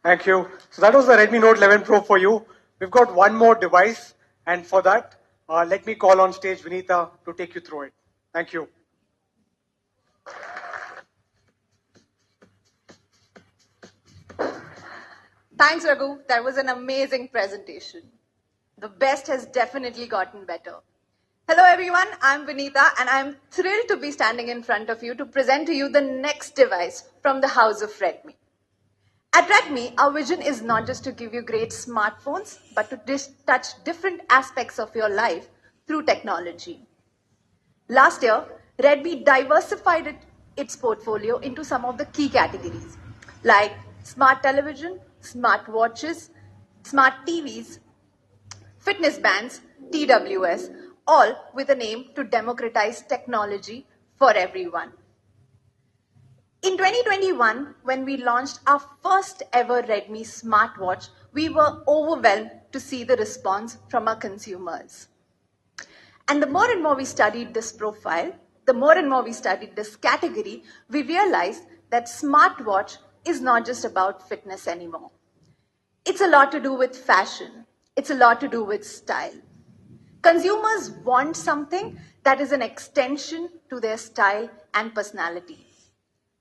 Thank you. So that was the Redmi Note 11 Pro for you. We've got one more device, and for that, let me call on stage Vinita to take you through it. Thank you. Thanks, Raghu. That was an amazing presentation. The best has definitely gotten better. Hello, everyone. I'm Vinita, and I'm thrilled to be standing in front of you to present to you the next device from the house of Redmi. At Redmi, our vision is not just to give you great smartphones, but to touch different aspects of your life through technology. Last year, Redmi diversified its portfolio into some of the key categories, like smart television, smart watches, smart TVs, fitness bands, TWS, all with an aim to democratize technology for everyone. In 2021, when we launched our first ever Redmi smartwatch, we were overwhelmed to see the response from our consumers. And the more and more we studied this profile, the more and more we studied this category, we realized that smartwatch is not just about fitness anymore. It's a lot to do with fashion. It's a lot to do with style. Consumers want something that is an extension to their style and personality.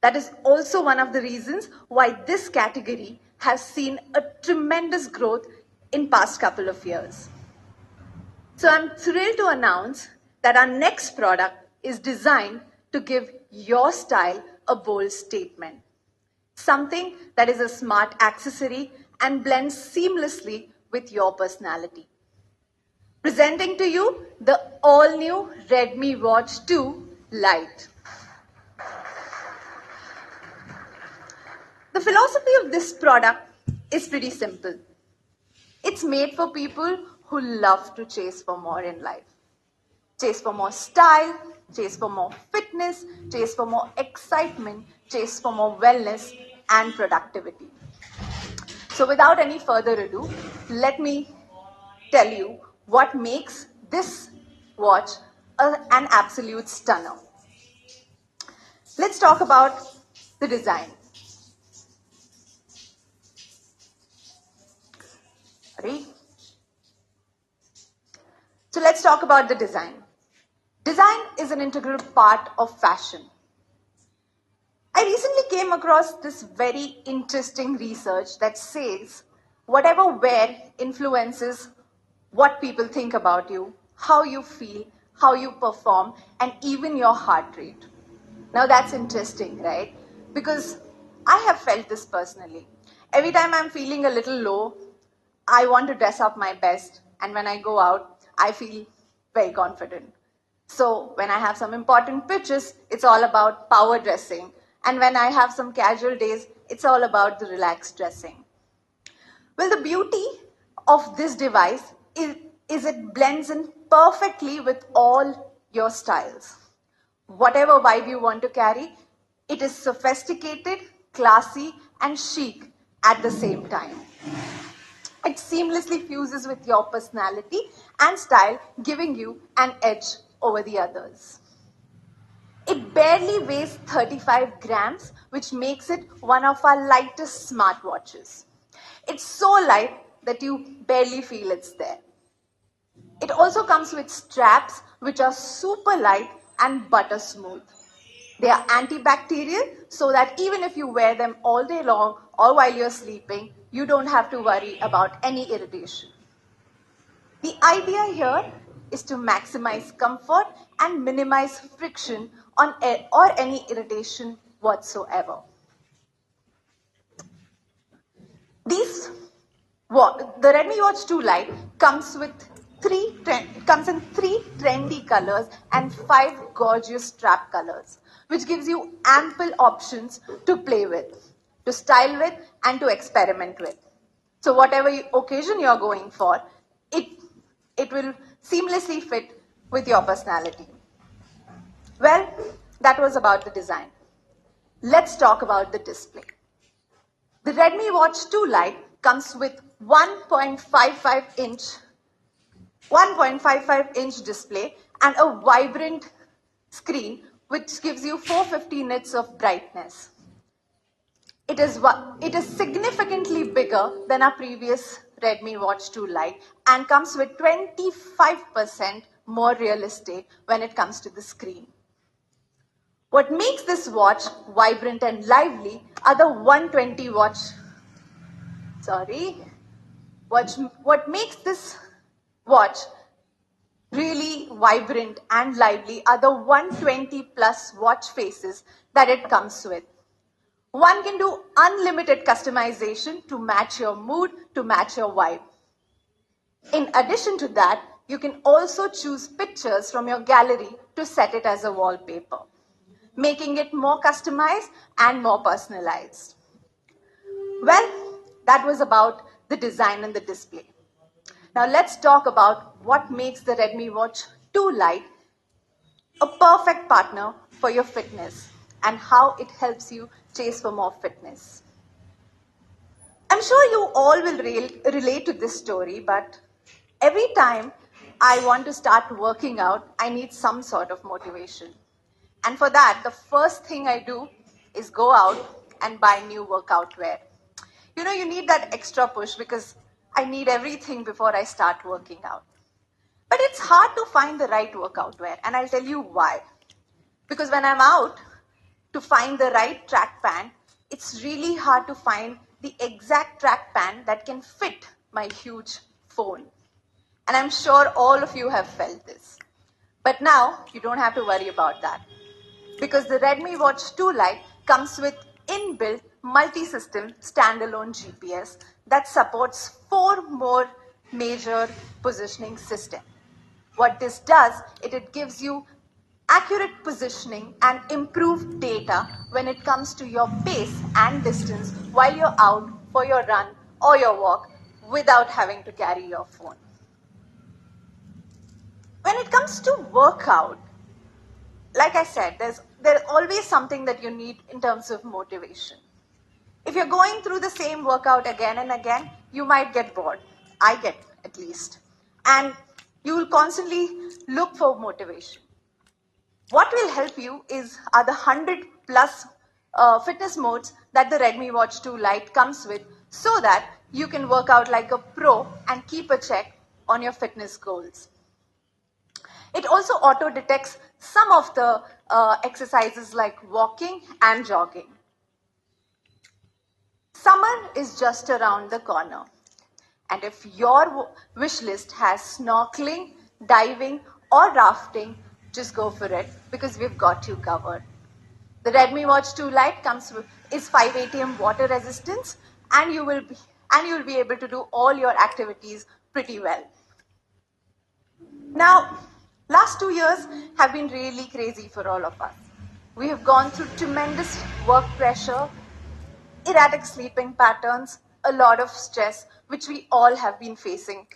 That is also one of the reasons why this category has seen a tremendous growth in past couple of years. So I'm thrilled to announce that our next product is designed to give your style a bold statement. Something that is a smart accessory and blends seamlessly with your personality. Presenting to you the all-new Redmi Watch 2 Lite. The philosophy of this product is pretty simple. It's made for people who love to chase for more in life. Chase for more style, chase for more fitness, chase for more excitement, chase for more wellness and productivity. So without any further ado, let me tell you what makes this watch an absolute stunner. Let's talk about the design. Ready? So let's talk about the design. Design is an integral part of fashion. I recently came across this very interesting research that says whatever wear influences what people think about you, how you feel, how you perform, and even your heart rate. Now that's interesting, right? Because I have felt this personally. Every time I'm feeling a little low, I want to dress up my best, and when I go out, I feel very confident. So when I have some important pitches, it's all about power dressing. And when I have some casual days, it's all about the relaxed dressing. Well, the beauty of this device is it blends in perfectly with all your styles. Whatever vibe you want to carry, it is sophisticated, classy, and chic at the same time. It seamlessly fuses with your personality and style, giving you an edge over the others. It barely weighs 35 grams, which makes it one of our lightest smartwatches. It's so light that you barely feel it's there. It also comes with straps, which are super light and butter smooth. They are antibacterial, so that even if you wear them all day long or while you're sleeping, you don't have to worry about any irritation. The idea here is to maximize comfort and minimize friction or any irritation whatsoever. The Redmi Watch 2 Lite comes in three trendy colors and 5 gorgeous strap colors, which gives you ample options to play with, to style with, and to experiment with. So whatever occasion you're going for, it will seamlessly fit with your personality. Well, that was about the design. Let's talk about the display. The Redmi Watch 2 Lite comes with 1.55-inch display and a vibrant screen which gives you 450 nits of brightness. It is significantly bigger than our previous Redmi Watch 2 Lite and comes with 25% more real estate when it comes to the screen. What makes this watch vibrant and lively are the 120 watch. What makes this watch really vibrant and lively are the 120 plus watch faces that it comes with. One can do unlimited customization to match your mood, to match your vibe. In addition to that, you can also choose pictures from your gallery to set it as a wallpaper, making it more customized and more personalized. Well, that was about the design and the display. Now let's talk about what makes the Redmi Watch 2 Lite a perfect partner for your fitness and how it helps you chase for more fitness. I'm sure you all will relate to this story, but every time I want to start working out, I need some sort of motivation. And for that, the first thing I do is go out and buy new workout wear. You need that extra push because I need everything before I start working out. But it's hard to find the right workout wear, and I'll tell you why. Because when I'm out to find the right track pant, it's really hard to find the exact track pant that can fit my huge phone. And I'm sure all of you have felt this. But now you don't have to worry about that, because the Redmi Watch 2 Lite comes with inbuilt multi-system standalone GPS that supports 4 more major positioning systems. What this does, it gives you accurate positioning and improved data when it comes to your pace and distance while you're out for your run or your walk without having to carry your phone. When it comes to workout, like I said, there's always something that you need in terms of motivation. If you're going through the same workout again and again, you might get bored. I get, at least. And you will constantly look for motivation. What will help you are the 100 plus fitness modes that the Redmi Watch 2 Lite comes with, so that you can work out like a pro and keep a check on your fitness goals. It also auto detects some of the exercises like walking and jogging. Summer is just around the corner. And if your wish list has snorkeling, diving, or rafting, just go for it, because we've got you covered. The Redmi Watch 2 Lite is 5 ATM water resistance, and you will be able to do all your activities pretty well. Now, last 2 years have been really crazy for all of us. We have gone through tremendous work pressure, erratic sleeping patterns, a lot of stress, which we all have been facing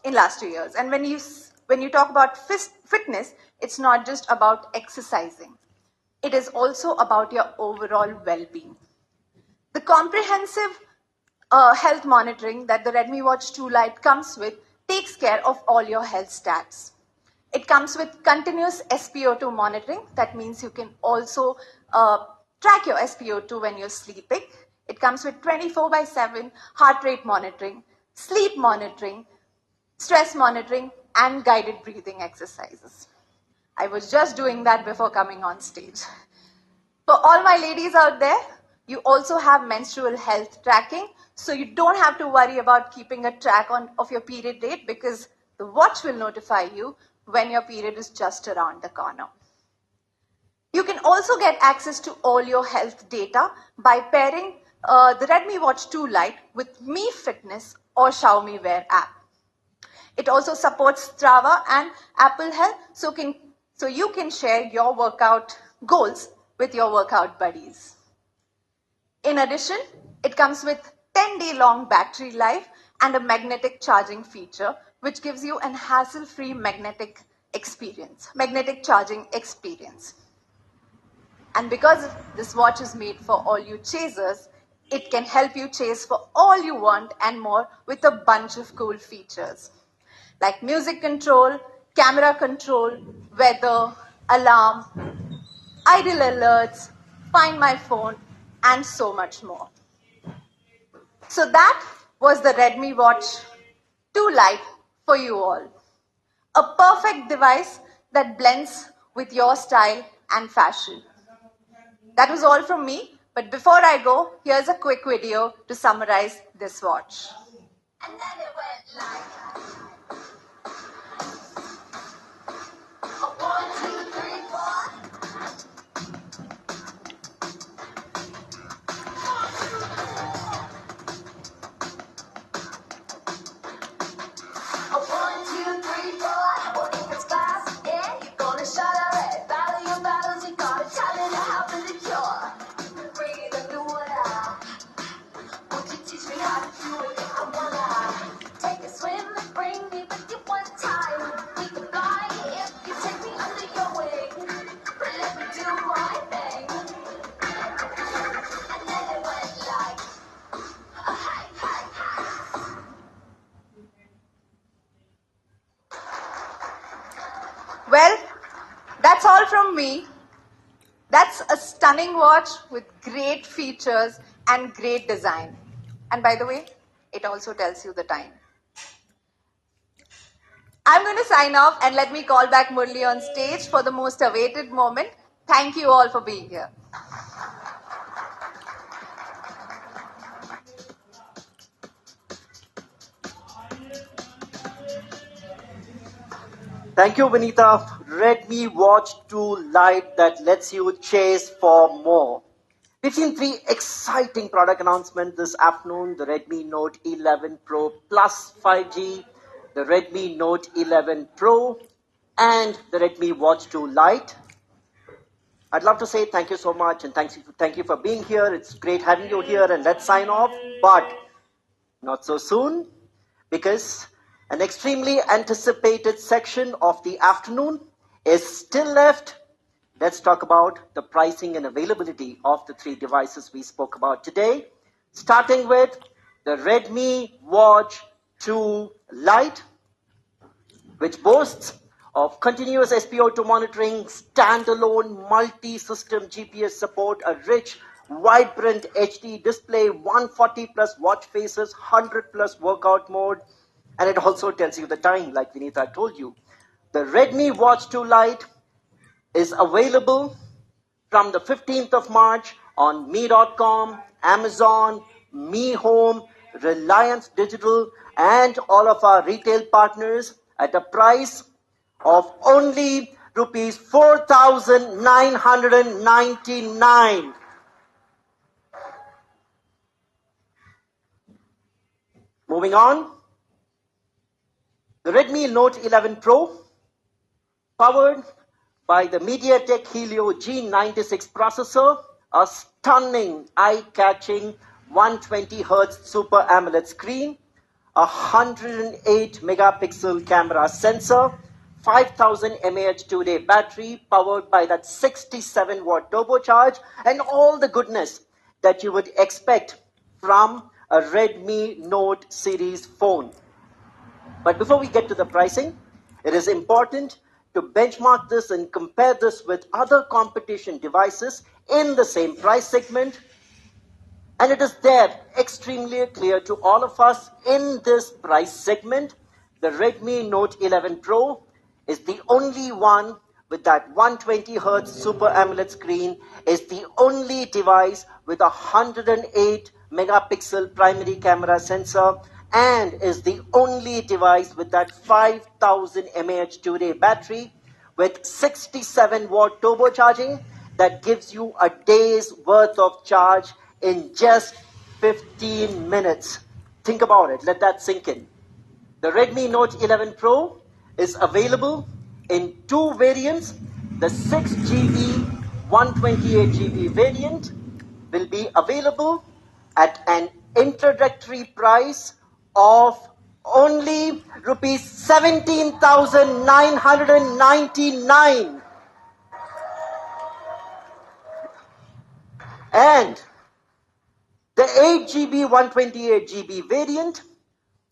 in last 2 years. And when you talk about fitness, it's not just about exercising. It is also about your overall well-being. The comprehensive health monitoring that the Redmi Watch 2 Lite comes with takes care of all your health stats. It comes with continuous SpO2 monitoring. That means you can also track your SpO2 when you're sleeping. It comes with 24/7 heart rate monitoring, sleep monitoring, stress monitoring, and guided breathing exercises. I was just doing that before coming on stage. For all my ladies out there, you also have menstrual health tracking, so you don't have to worry about keeping a track of your period date, because the watch will notify you when your period is just around the corner. You can also get access to all your health data by pairing the Redmi Watch 2 Lite with Mi Fitness or Xiaomi Wear app. It also supports Strava and Apple Health, so you can share your workout goals with your workout buddies. In addition, it comes with 10-day long battery life and a magnetic charging feature, which gives you an hassle-free magnetic charging experience. And because this watch is made for all you chasers, it can help you chase for all you want and more with a bunch of cool features like music control, camera control, weather, alarm, idle alerts, find my phone, and so much more. So that was the Redmi Watch 2 Lite for you all. A perfect device that blends with your style and fashion. That was all from me, but before I go, here's a quick video to summarize this watch. And then it went like a 1, 2, 3, 4. A 1, 2, 3, 4. Well, if it's class, yeah, you're gonna shut it. Battle your battles, you gotta tell it how to the cure. Bring it up to what I. Won't you teach me how to do it? I wanna take a swim and bring me with you one time. We can fly if you take me under your wing. Let me do my thing. And then it went like a hi, hi, hi. Well, that's all from me. That's a stunning watch with great features and great design. And by the way, it also tells you the time. I'm going to sign off and let me call back Murli on stage for the most awaited moment. Thank you all for being here. Thank you, Vinita. Redmi Watch 2 Lite that lets you chase for more. We've seen 3 exciting product announcements this afternoon. The Redmi Note 11 Pro Plus 5G, the Redmi Note 11 Pro, and the Redmi Watch 2 Lite. I'd love to say thank you so much and thank you for being here. It's great having you here, and let's sign off. But not so soon, because an extremely anticipated section of the afternoon is still left. Let's talk about the pricing and availability of the 3 devices we spoke about today, starting with the Redmi Watch 2 Lite, which boasts of continuous SpO2 monitoring, standalone multi-system GPS support, a rich, vibrant HD display, 140 plus watch faces, 100 plus workout mode, and it also tells you the time, like Vinita told you. The Redmi Watch 2 Lite is available from the 15th of March on me.com, Amazon, Mi Home, Reliance Digital, and all of our retail partners at a price of only rupees 4,999. Moving on, the Redmi Note 11 Pro, powered by the MediaTek Helio G96 processor, a stunning, eye-catching 120 Hertz Super AMOLED screen, a 108 megapixel camera sensor, 5000 mAh 2-day battery powered by that 67 watt turbocharge, and all the goodness that you would expect from a Redmi Note series phone. But before we get to the pricing, it is important to benchmark this and compare this with other competition devices in the same price segment. And it is there extremely clear to all of us in this price segment, the Redmi Note 11 Pro is the only one with that 120 Hertz Super AMOLED screen, is the only device with a 108 megapixel primary camera sensor, and is the only device with that 5000 mAh 2-day battery with 67 watt turbocharging that gives you a day's worth of charge in just 15 minutes. Think about it. Let that sink in. The Redmi Note 11 Pro is available in 2 variants. The 6GB, 128GB variant will be available at an introductory price of only rupees 17,999. And the 8GB, 128GB variant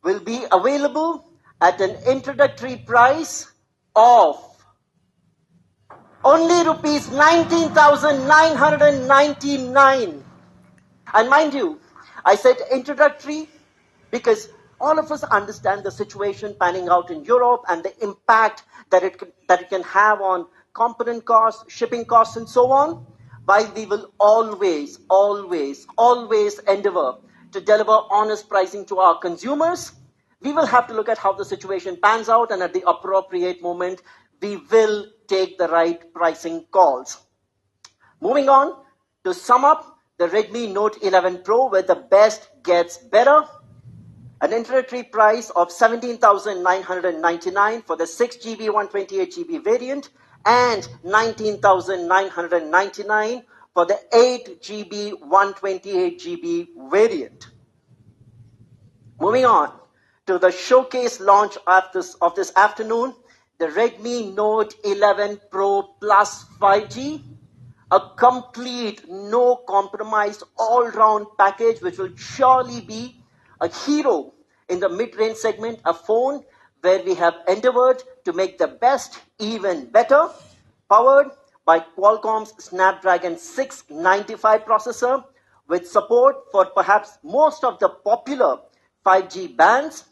will be available at an introductory price of only rupees 19,999. And mind you, I said introductory because all of us understand the situation panning out in Europe and the impact that it can have on component costs, shipping costs, and so on. While we will always endeavor to deliver honest pricing to our consumers, we will have to look at how the situation pans out, and at the appropriate moment, we will take the right pricing calls. Moving on, to sum up, the Redmi Note 11 Pro, where the best gets better. An introductory price of 17,999 for the 6GB 128GB variant and 19,999 for the 8GB 128GB variant. Moving on to the showcase launch of this afternoon, the Redmi Note 11 Pro Plus 5G, a complete, no compromise, all-round package which will surely be a hero in the mid-range segment, a phone where we have endeavored to make the best even better, powered by Qualcomm's Snapdragon 695 processor with support for perhaps most of the popular 5G bands,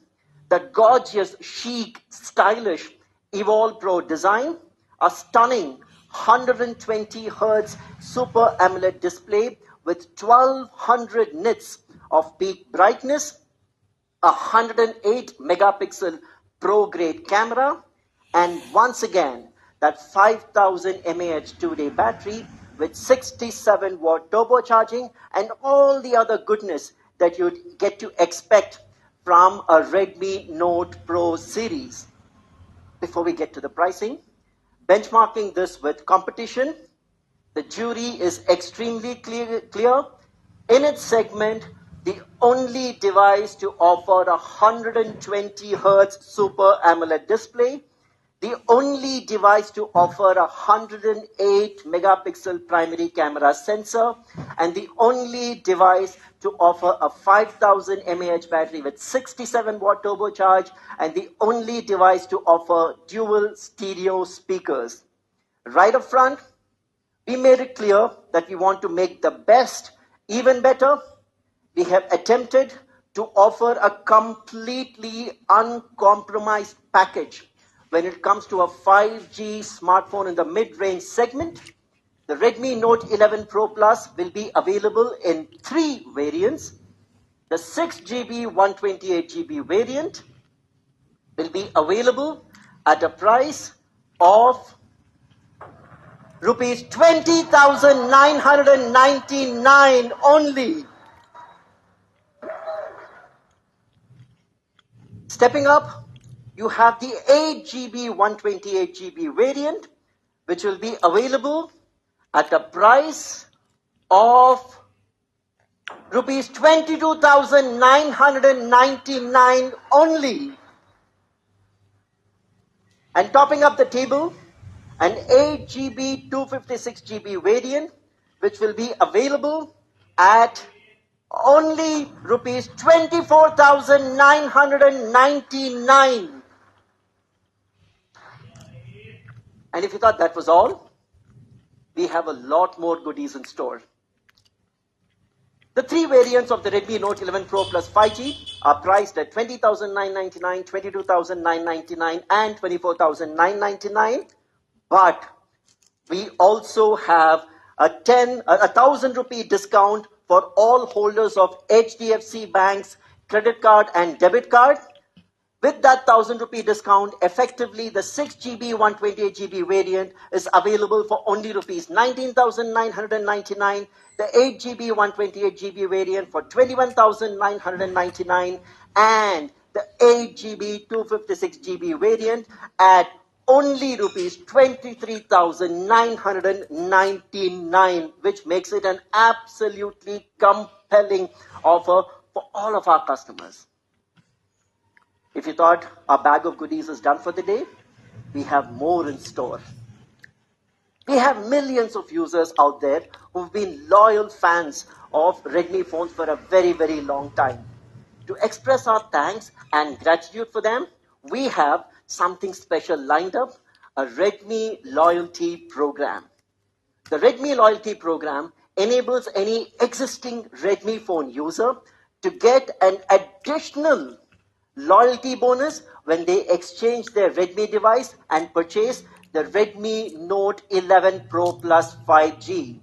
the gorgeous, chic, stylish Evolve Pro design, a stunning 120 Hertz Super AMOLED display with 1200 nits of peak brightness, a 108 megapixel pro-grade camera, and once again, that 5000 mAh 2-day battery with 67 watt turbocharging and all the other goodness that you'd get to expect from a Redmi Note Pro series. Before we get to the pricing, benchmarking this with competition, the jury is extremely clear. In its segment, the only device to offer a 120 Hertz Super AMOLED display, the only device to offer a 108 megapixel primary camera sensor, and the only device to offer a 5000 mAh battery with 67 watt turbocharge, and the only device to offer dual stereo speakers. Right up front, we made it clear that we want to make the best even better. We have attempted to offer a completely uncompromised package when it comes to a 5G smartphone in the mid-range segment. The Redmi Note 11 Pro Plus will be available in 3 variants. The 6GB 128GB variant will be available at a price of rupees 20,999 only. Stepping up, you have the 8GB 128GB variant, which will be available at a price of rupees 22,999 only. And topping up the table, an 8GB 256GB variant, which will be available at only rupees 24,999. And if you thought that was all, we have a lot more goodies in store. The 3 variants of the Redmi Note 11 Pro Plus 5G are priced at 20,999, 22,999 and 24,999. But we also have a 1,000 rupee discount for all holders of HDFC Bank's credit card and debit card. With that 1,000 rupee discount, effectively the 6GB 128GB variant is available for only rupees 19,999, the 8GB 128GB variant for 21,999, and the 8GB 256GB variant at only rupees 23,999, which makes it an absolutely compelling offer for all of our customers. If you thought our bag of goodies is done for the day, we have more in store. We have millions of users out there who've been loyal fans of Redmi phones for a very, very long time. To express our thanks and gratitude for them, we have something special lined up, a Redmi loyalty program. The Redmi loyalty program enables any existing Redmi phone user to get an additional loyalty bonus when they exchange their Redmi device and purchase the Redmi Note 11 Pro Plus 5G.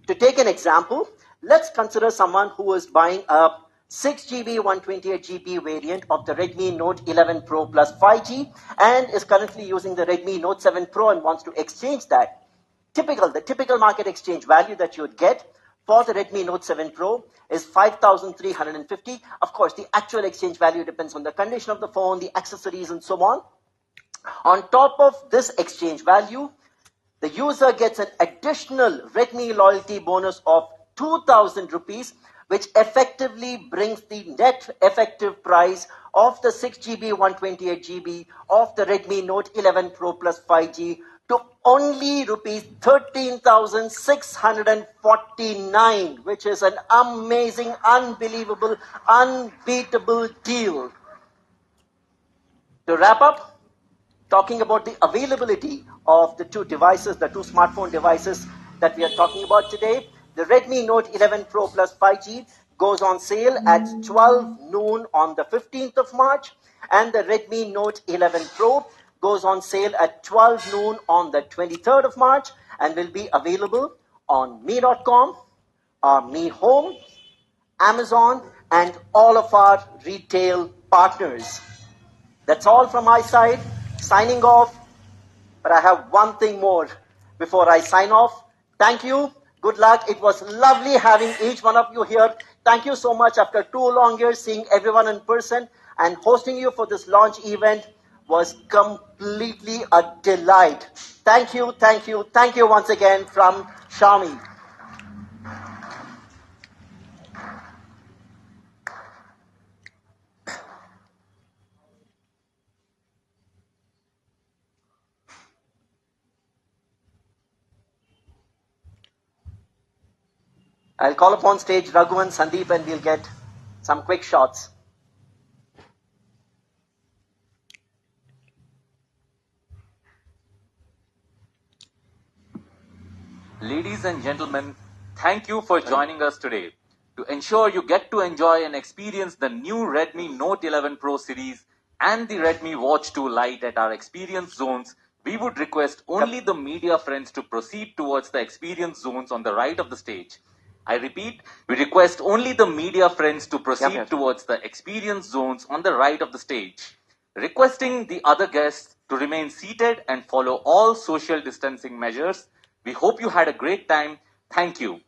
To take an example, let's consider someone who is buying a 6GB 128GB variant of the Redmi Note 11 Pro Plus 5G and is currently using the Redmi Note 7 Pro and wants to exchange that. The typical market exchange value that you would get for the Redmi Note 7 Pro is 5,350. Of course, the actual exchange value depends on the condition of the phone, the accessories, and so on. On top of this exchange value, the user gets an additional Redmi loyalty bonus of 2,000 rupees, which effectively brings the net effective price of the 6GB 128GB of the Redmi Note 11 Pro Plus 5G to only rupees 13,649, which is an amazing, unbelievable, unbeatable deal. To wrap up, talking about the availability of the two devices, the two smartphone devices that we are talking about today, the Redmi Note 11 Pro Plus 5G goes on sale at 12 noon on the 15th of March, and the Redmi Note 11 Pro goes on sale at 12 noon on the 23rd of March and will be available on me.com, Me Home, Amazon, and all of our retail partners. That's all from my side. Signing off. But I have one thing more before I sign off. Thank you. Good luck. It was lovely having each one of you here. Thank you so much. After 2 long years, seeing everyone in person and hosting you for this launch event was completely a delight. Thank you, thank you, thank you once again from Xiaomi. I'll call upon stage Raghu and Sandeep and we'll get some quick shots. Ladies and gentlemen, thank you for joining us today. To ensure you get to enjoy and experience the new Redmi Note 11 Pro series and the Redmi Watch 2 Lite at our experience zones, we would request only the media friends to proceed towards the experience zones on the right of the stage. I repeat, we request only the media friends to proceed towards the experience zones on the right of the stage. Requesting the other guests to remain seated and follow all social distancing measures. We hope you had a great time. Thank you.